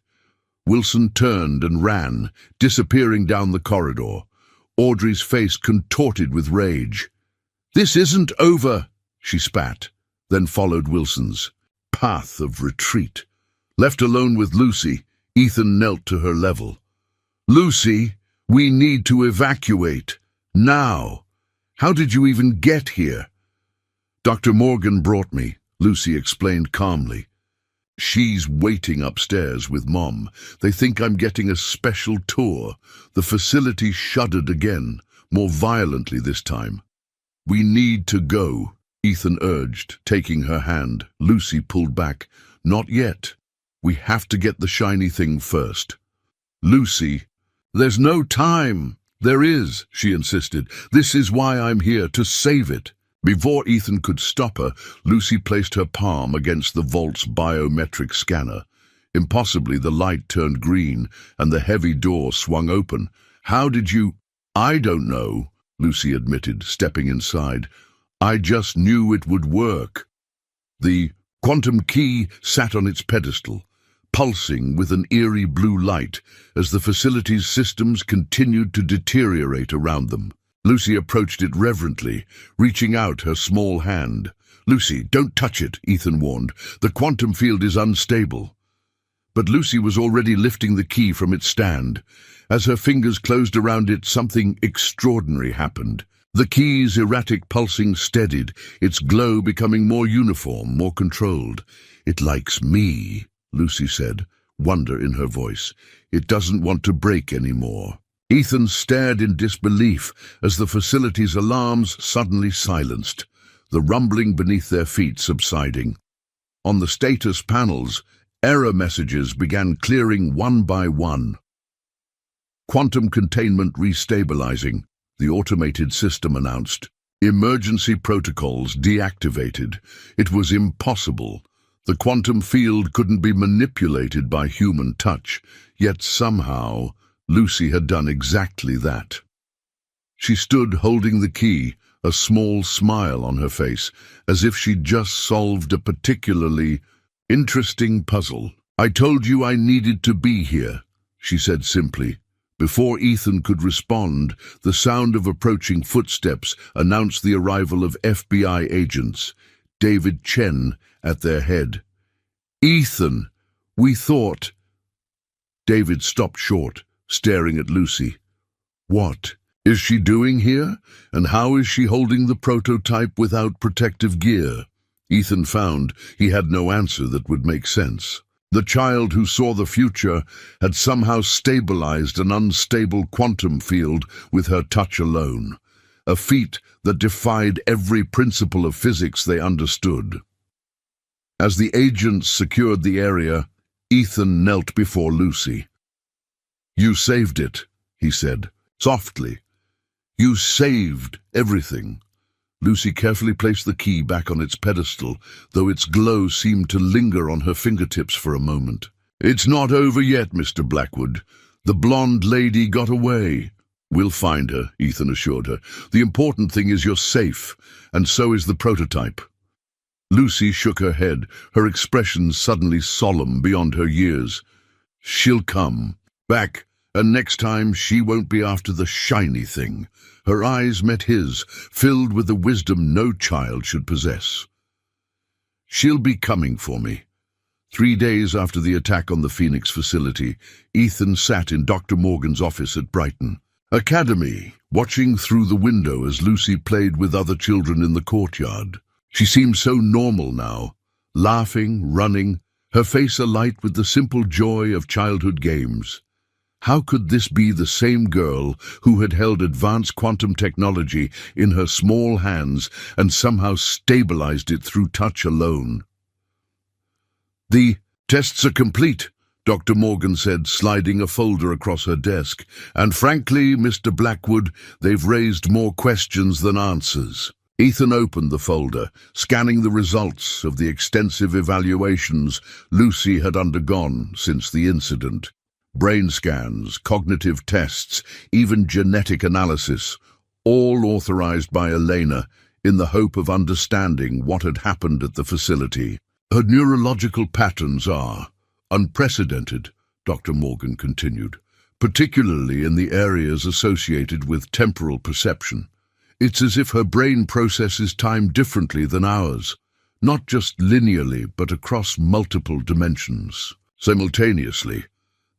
Speaker 1: Wilson turned and ran, disappearing down the corridor. Audrey's face contorted with rage. "This isn't over," she spat, then followed Wilson's path of retreat. Left alone with Lucy, Ethan knelt to her level. "Lucy, we need to evacuate. Now. How did you even get here?" "Dr. Morgan brought me," Lucy explained calmly. "She's waiting upstairs with Mom. They think I'm getting a special tour." The facility shuddered again, more violently this time. "We need to go," Ethan urged, taking her hand. Lucy pulled back. "Not yet. We have to get the shiny thing first." "Lucy, there's no time." "There is," she insisted. "This is why I'm here, to save it." Before Ethan could stop her, Lucy placed her palm against the vault's biometric scanner. Impossibly, the light turned green, and the heavy door swung open. "How did you—" "I don't know," Lucy admitted, stepping inside. "I just knew it would work." The quantum key sat on its pedestal, pulsing with an eerie blue light as the facility's systems continued to deteriorate around them. Lucy approached it reverently, reaching out her small hand. "Lucy, don't touch it," Ethan warned. "The quantum field is unstable." But Lucy was already lifting the key from its stand. As her fingers closed around it, something extraordinary happened. The key's erratic pulsing steadied, its glow becoming more uniform, more controlled. "It likes me," Lucy said, wonder in her voice. "It doesn't want to break anymore." Ethan stared in disbelief as the facility's alarms suddenly silenced, the rumbling beneath their feet subsiding. On the status panels, error messages began clearing one by one. "Quantum containment restabilizing," the automated system announced. "Emergency protocols deactivated." It was impossible. The quantum field couldn't be manipulated by human touch, yet somehow Lucy had done exactly that. She stood holding the key, a small smile on her face, as if she'd just solved a particularly interesting puzzle. "I told you I needed to be here," she said simply. Before Ethan could respond, the sound of approaching footsteps announced the arrival of FBI agents, David Chen at their head. "Ethan, we thought—" David stopped short, staring at Lucy. "What is she doing here? And how is she holding the prototype without protective gear?" Ethan found he had no answer that would make sense. The child who saw the future had somehow stabilized an unstable quantum field with her touch alone, a feat that defied every principle of physics they understood. As the agents secured the area, Ethan knelt before Lucy. "You saved it," he said, softly. "You saved everything." Lucy carefully placed the key back on its pedestal, though its glow seemed to linger on her fingertips for a moment. "It's not over yet, Mr. Blackwood. The blonde lady got away." "We'll find her," Ethan assured her. "The important thing is you're safe, and so is the prototype." Lucy shook her head, her expression suddenly solemn beyond her years. "She'll come back, and next time she won't be after the shiny thing." Her eyes met his, filled with the wisdom no child should possess. "She'll be coming for me." 3 days after the attack on the Phoenix facility, Ethan sat in Dr. Morgan's office at Brighton Academy, watching through the window as Lucy played with other children in the courtyard. She seemed so normal now, laughing, running, her face alight with the simple joy of childhood games. How could this be the same girl who had held advanced quantum technology in her small hands and somehow stabilized it through touch alone? "The tests are complete," Dr. Morgan said, sliding a folder across her desk. "And frankly, Mr. Blackwood, they've raised more questions than answers." Ethan opened the folder, scanning the results of the extensive evaluations Lucy had undergone since the incident. Brain scans, cognitive tests, even genetic analysis, all authorized by Elena in the hope of understanding what had happened at the facility. "Her neurological patterns are unprecedented," Dr. Morgan continued, "particularly in the areas associated with temporal perception. It's as if her brain processes time differently than ours, not just linearly, but across multiple dimensions, simultaneously.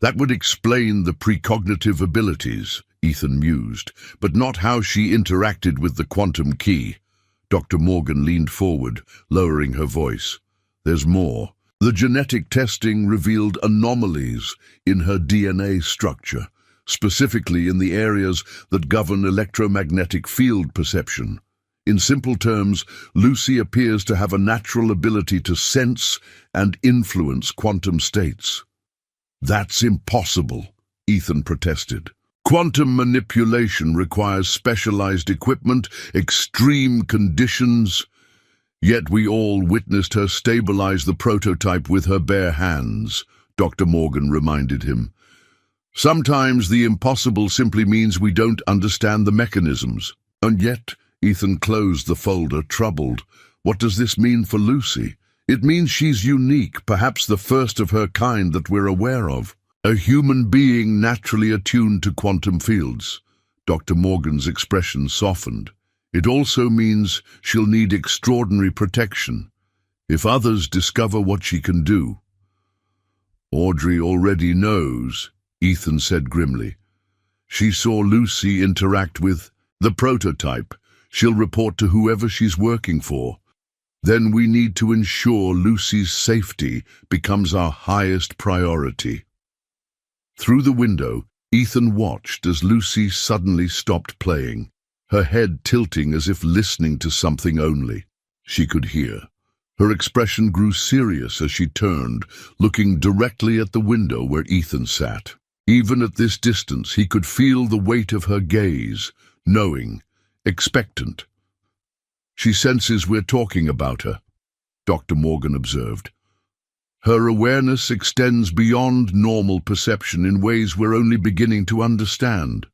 Speaker 1: That would explain the precognitive abilities," Ethan mused, "but not how she interacted with the quantum key." Dr. Morgan leaned forward, lowering her voice. "There's more. The genetic testing revealed anomalies in her DNA structure, specifically in the areas that govern electromagnetic field perception. In simple terms, Lucy appears to have a natural ability to sense and influence quantum states." "That's impossible," Ethan protested. "Quantum manipulation requires specialized equipment, extreme conditions. Yet we all witnessed her stabilize the prototype with her bare hands," Dr. Morgan reminded him. Sometimes the impossible simply means we don't understand the mechanisms. And yet, Ethan closed the folder, troubled. What does this mean for Lucy? It means she's unique, perhaps the first of her kind that we're aware of. A human being naturally attuned to quantum fields. Dr. Morgan's expression softened. It also means she'll need extraordinary protection if others discover what she can do. Audrey already knows, Ethan said grimly. She saw Lucy interact with the prototype. She'll report to whoever she's working for. Then we need to ensure Lucy's safety becomes our highest priority. Through the window, Ethan watched as Lucy suddenly stopped playing, her head tilting as if listening to something only she could hear. Her expression grew serious as she turned, looking directly at the window where Ethan sat. Even at this distance, he could feel the weight of her gaze, knowing, expectant. She senses we're talking about her, Dr. Morgan observed. Her awareness extends beyond normal perception in ways we're only beginning to understand.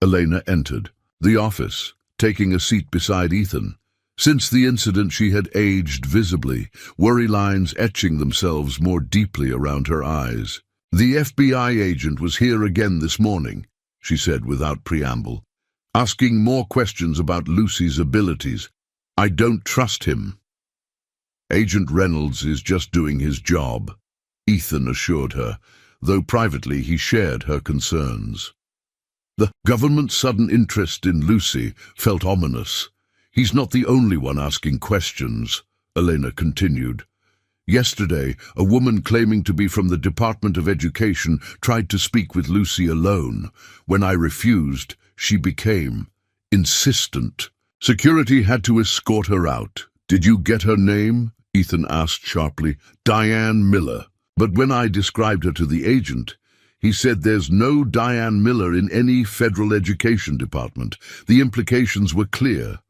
Speaker 1: Elena entered the office, taking a seat beside Ethan. Since the incident, she had aged visibly, worry lines etching themselves more deeply around her eyes. The FBI agent was here again this morning, she said without preamble, asking more questions about Lucy's abilities. I don't trust him. Agent Reynolds is just doing his job, Ethan assured her, though privately he shared her concerns. The government's sudden interest in Lucy felt ominous. He's not the only one asking questions, Elena continued. Yesterday, a woman claiming to be from the Department of Education tried to speak with Lucy alone. When I refused, she became insistent. Security had to escort her out. Did you get her name? Ethan asked sharply. Diane Miller. But when I described her to the agent, he said there's no Diane Miller in any federal education department. The implications were clear.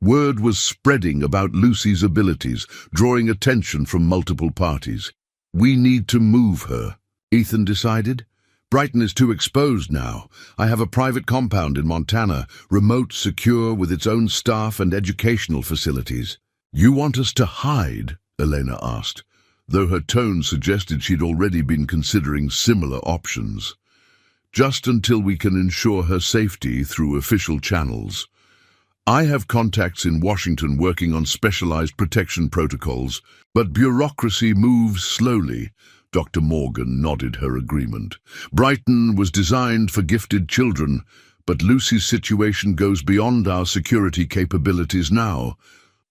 Speaker 1: Word was spreading about Lucy's abilities, drawing attention from multiple parties. We need to move her, Ethan decided. Brighton is too exposed now. I have a private compound in Montana, remote, secure, with its own staff and educational facilities. You want us to hide? Elena asked, though her tone suggested she'd already been considering similar options. Just until we can ensure her safety through official channels. I have contacts in Washington working on specialized protection protocols, but bureaucracy moves slowly. Dr. Morgan nodded her agreement. Brighton was designed for gifted children, but Lucy's situation goes beyond our security capabilities now.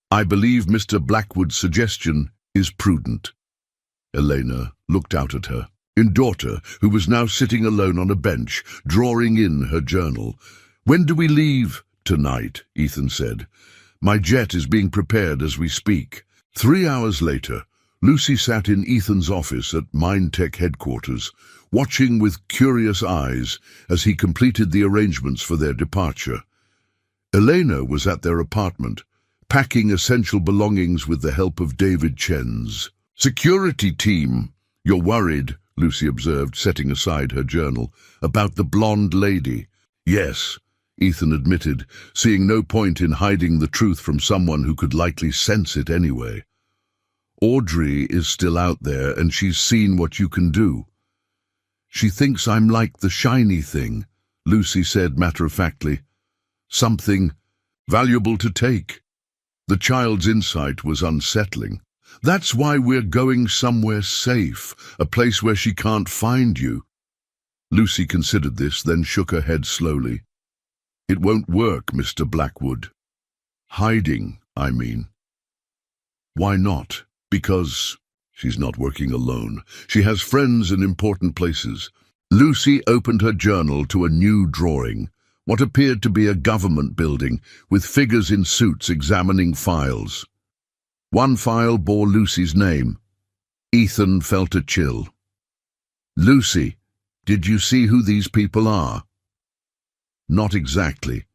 Speaker 1: I believe Mr. Blackwood's suggestion is prudent. Elena looked out at her daughter, who was now sitting alone on a bench, drawing in her journal. When do we leave? Tonight, Ethan said. My jet is being prepared as we speak. 3 hours later, Lucy sat in Ethan's office at MindTech headquarters, watching with curious eyes as he completed the arrangements for their departure. Elena was at their apartment, packing essential belongings with the help of David Chen's security team. You're worried, Lucy observed, setting aside her journal, about the blonde lady. Yes, Ethan admitted, seeing no point in hiding the truth from someone who could likely sense it anyway. Audrey is still out there, and she's seen what you can do. She thinks I'm like the shiny thing, Lucy said matter-of-factly. Something valuable to take. The child's insight was unsettling. That's why we're going somewhere safe, a place where she can't find you. Lucy considered this, then shook her head slowly. It won't work, Mr. Blackwood. Hiding, I mean. Why not? Because she's not working alone. She has friends in important places. Lucy opened her journal to a new drawing, what appeared to be a government building, with figures in suits examining files. One file bore Lucy's name. Ethan felt a chill. Lucy, did you see who these people are? Not exactly,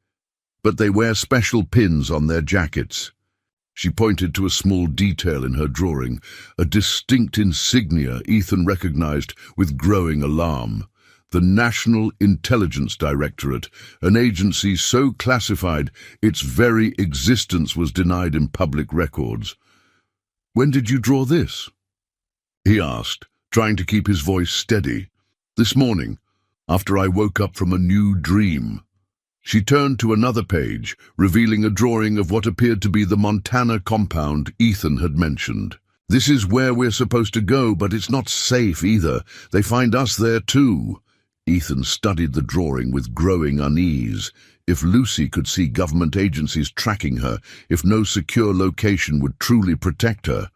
Speaker 1: but they wear special pins on their jackets. She pointed to a small detail in her drawing, a distinct insignia Ethan recognized with growing alarm. The National Intelligence Directorate, an agency so classified its very existence was denied in public records. "When did you draw this?" he asked, trying to keep his voice steady. "This morning, after I woke up from a new dream." She turned to another page, revealing a drawing of what appeared to be the Montana compound Ethan had mentioned. "This is where we're supposed to go, but it's not safe either. They find us there too." Ethan studied the drawing with growing unease. If Lucy could see government agencies tracking her, if no secure location would truly protect her.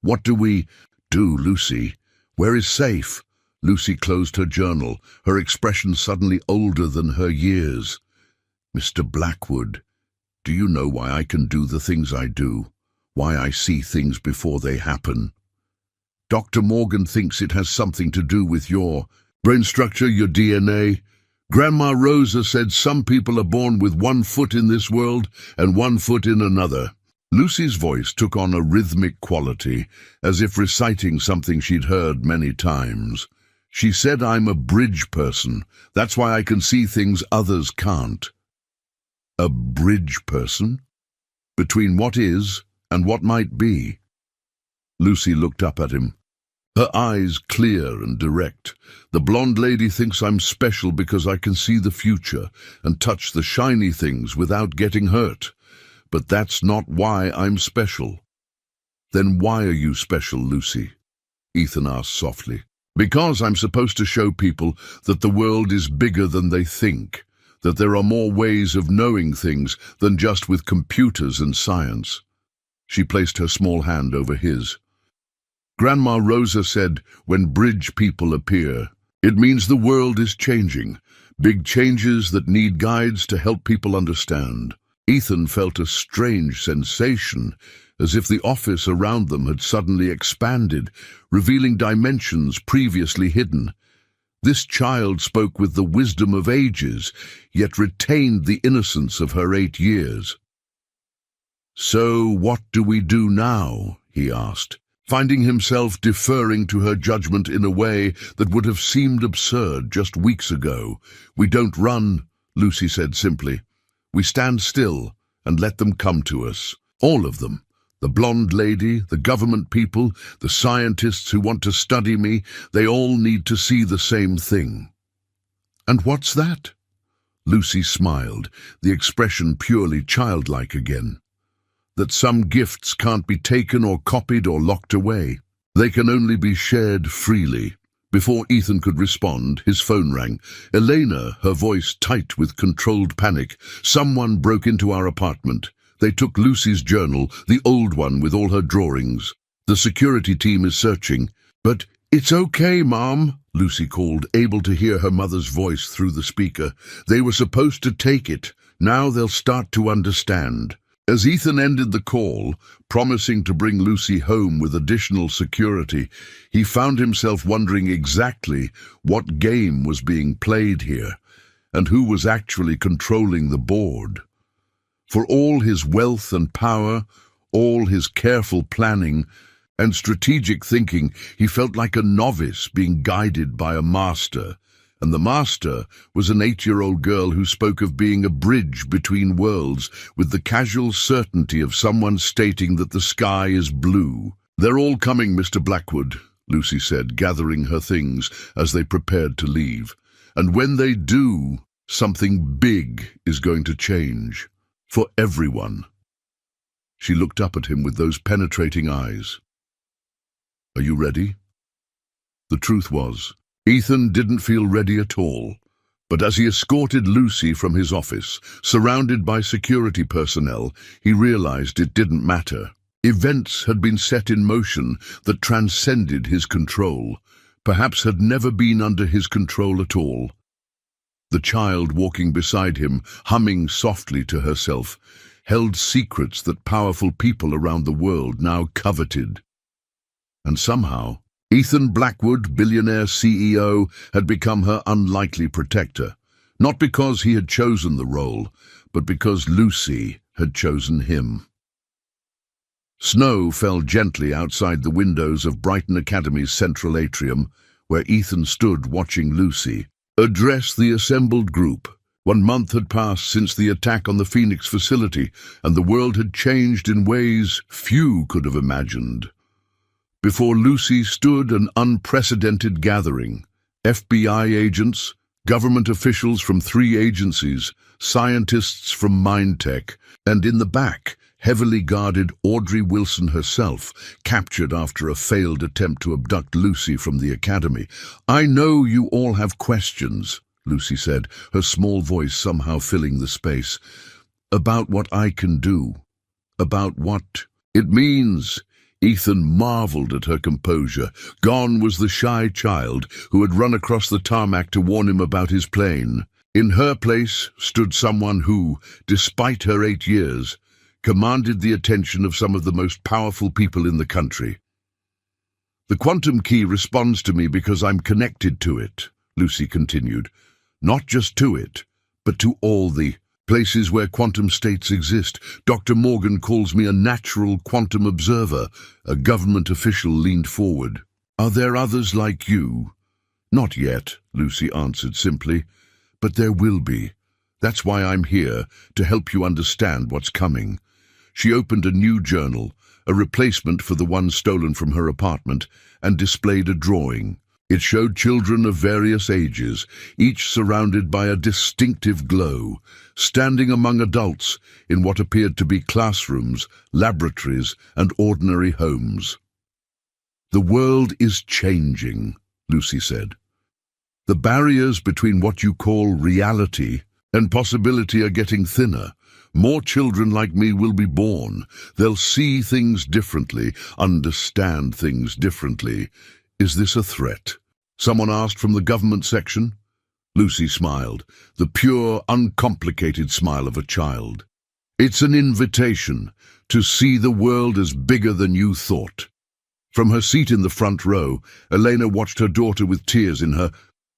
Speaker 1: "What do we do, Lucy? Where is safe?" Lucy closed her journal, her expression suddenly older than her years. "Mr. Blackwood, do you know why I can do the things I do? Why I see things before they happen? Dr. Morgan thinks it has something to do with your brain structure, your DNA. Grandma Rosa said some people are born with one foot in this world and one foot in another." Lucy's voice took on a rhythmic quality, as if reciting something she'd heard many times. "She said I'm a bridge person. That's why I can see things others can't." A bridge person? Between what is and what might be? Lucy looked up at him, her eyes clear and direct. "The blonde lady thinks I'm special because I can see the future and touch the shiny things without getting hurt. But that's not why I'm special." "Then why are you special, Lucy?" Ethan asked softly. "Because I'm supposed to show people that the world is bigger than they think, that there are more ways of knowing things than just with computers and science." She placed her small hand over his. "Grandma Rosa said when bridge people appear, it means the world is changing, big changes that need guides to help people understand." Ethan felt a strange sensation, as if the office around them had suddenly expanded, revealing dimensions previously hidden. This child spoke with the wisdom of ages, yet retained the innocence of her 8 years. "So what do we do now?" he asked, finding himself deferring to her judgment in a way that would have seemed absurd just weeks ago. "We don't run," Lucy said simply. "We stand still and let them come to us. All of them. The blonde lady, the government people, the scientists who want to study me, they all need to see the same thing." "And what's that?" Lucy smiled, the expression purely childlike again. "That some gifts can't be taken or copied or locked away. They can only be shared freely." Before Ethan could respond, his phone rang. Elena, her voice tight with controlled panic. "Someone broke into our apartment. They took Lucy's journal, the old one with all her drawings. The security team is searching." "But it's okay, Mom," Lucy called, able to hear her mother's voice through the speaker. "They were supposed to take it. Now they'll start to understand." As Ethan ended the call, promising to bring Lucy home with additional security, he found himself wondering exactly what game was being played here, and who was actually controlling the board. For all his wealth and power, all his careful planning and strategic thinking, he felt like a novice being guided by a master. And the master was an 8-year-old girl who spoke of being a bridge between worlds with the casual certainty of someone stating that the sky is blue. "They're all coming, Mr. Blackwood," Lucy said, gathering her things as they prepared to leave. "And when they do, something big is going to change. For everyone." She looked up at him with those penetrating eyes. "Are you ready?" The truth was, Ethan didn't feel ready at all, but as he escorted Lucy from his office, surrounded by security personnel, he realized it didn't matter. Events had been set in motion that transcended his control, perhaps had never been under his control at all. The child walking beside him, humming softly to herself, held secrets that powerful people around the world now coveted. And somehow, Ethan Blackwood, billionaire CEO, had become her unlikely protector, not because he had chosen the role, but because Lucy had chosen him. Snow fell gently outside the windows of Brighton Academy's central atrium, where Ethan stood watching Lucy address the assembled group. 1 month had passed since the attack on the Phoenix facility, and the world had changed in ways few could have imagined. Before Lucy stood an unprecedented gathering: FBI agents, government officials from 3 agencies, scientists from MindTech, and in the back, heavily guarded Audrey Wilson herself, captured after a failed attempt to abduct Lucy from the academy. "I know you all have questions," Lucy said, her small voice somehow filling the space. "About what I can do. About what it means." Ethan marveled at her composure. Gone was the shy child who had run across the tarmac to warn him about his plane. In her place stood someone who, despite her 8 years, commanded the attention of some of the most powerful people in the country. "The quantum key responds to me because I'm connected to it," Lucy continued. "Not just to it, but to all the places where quantum states exist. Dr. Morgan calls me a natural quantum observer." A government official leaned forward. "Are there others like you?" "Not yet," Lucy answered simply, "but there will be. That's why I'm here, to help you understand what's coming." She opened a new journal, a replacement for the one stolen from her apartment, and displayed a drawing. It showed children of various ages, each surrounded by a distinctive glow, standing among adults in what appeared to be classrooms, laboratories, and ordinary homes. "The world is changing," Lucy said. "The barriers between what you call reality and possibility are getting thinner. More children like me will be born. They'll see things differently, understand things differently. Is this a threat?" someone asked from the government section. Lucy smiled, the pure, uncomplicated smile of a child. "It's an invitation to see the world as bigger than you thought." From her seat in the front row, Elena watched her daughter with tears in her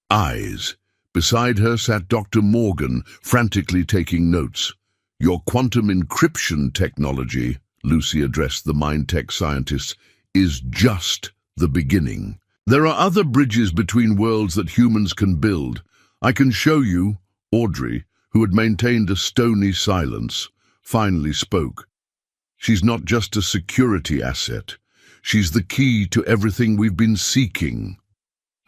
Speaker 1: eyes. Beside her sat Dr. Morgan, frantically taking notes. "Your quantum encryption technology," Lucy addressed the MindTech scientists, "is just the beginning. There are other bridges between worlds that humans can build. I can show you." Audrey, who had maintained a stony silence, finally spoke. "She's not just a security asset. She's the key to everything we've been seeking."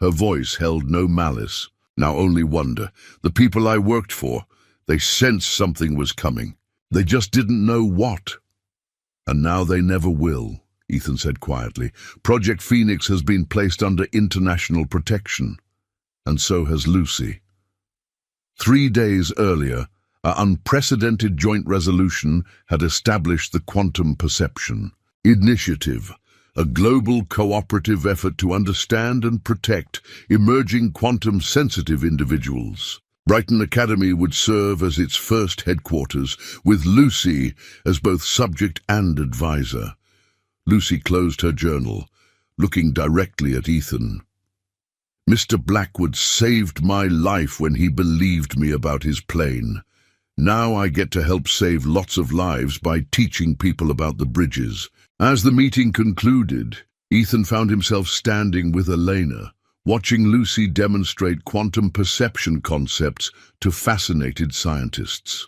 Speaker 1: Her voice held no malice, now only wonder. "The people I worked for, they sensed something was coming. They just didn't know what. And now they never will," Ethan said quietly. "Project Phoenix has been placed under international protection. And so has Lucy." 3 days earlier, an unprecedented joint resolution had established the Quantum Perception Initiative, a global cooperative effort to understand and protect emerging quantum-sensitive individuals. Brighton Academy would serve as its first headquarters, with Lucy as both subject and advisor. Lucy closed her journal, looking directly at Ethan. "Mr. Blackwood saved my life when he believed me about his plane. Now I get to help save lots of lives by teaching people about the bridges." As the meeting concluded, Ethan found himself standing with Elena, watching Lucy demonstrate quantum perception concepts to fascinated scientists.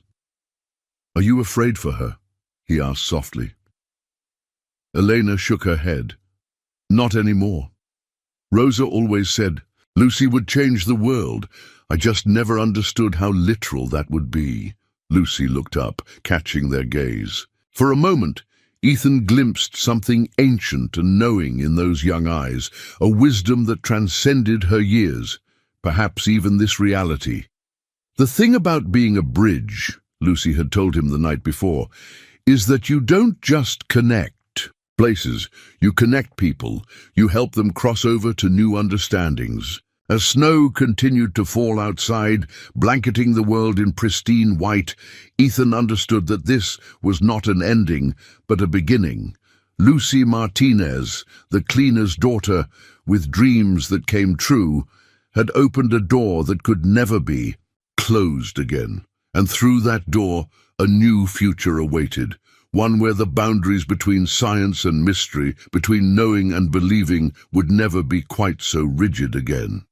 Speaker 1: "Are you afraid for her?" he asked softly. Elena shook her head. "Not anymore. Rosa always said Lucy would change the world. I just never understood how literal that would be." Lucy looked up, catching their gaze. For a moment, Ethan glimpsed something ancient and knowing in those young eyes, a wisdom that transcended her years, perhaps even this reality. "The thing about being a bridge," Lucy had told him the night before, "is that you don't just connect places, you connect people, you help them cross over to new understandings." As snow continued to fall outside, blanketing the world in pristine white, Ethan understood that this was not an ending, but a beginning. Lucy Martinez, the cleaner's daughter, with dreams that came true, had opened a door that could never be closed again. And through that door, a new future awaited, one where the boundaries between science and mystery, between knowing and believing, would never be quite so rigid again.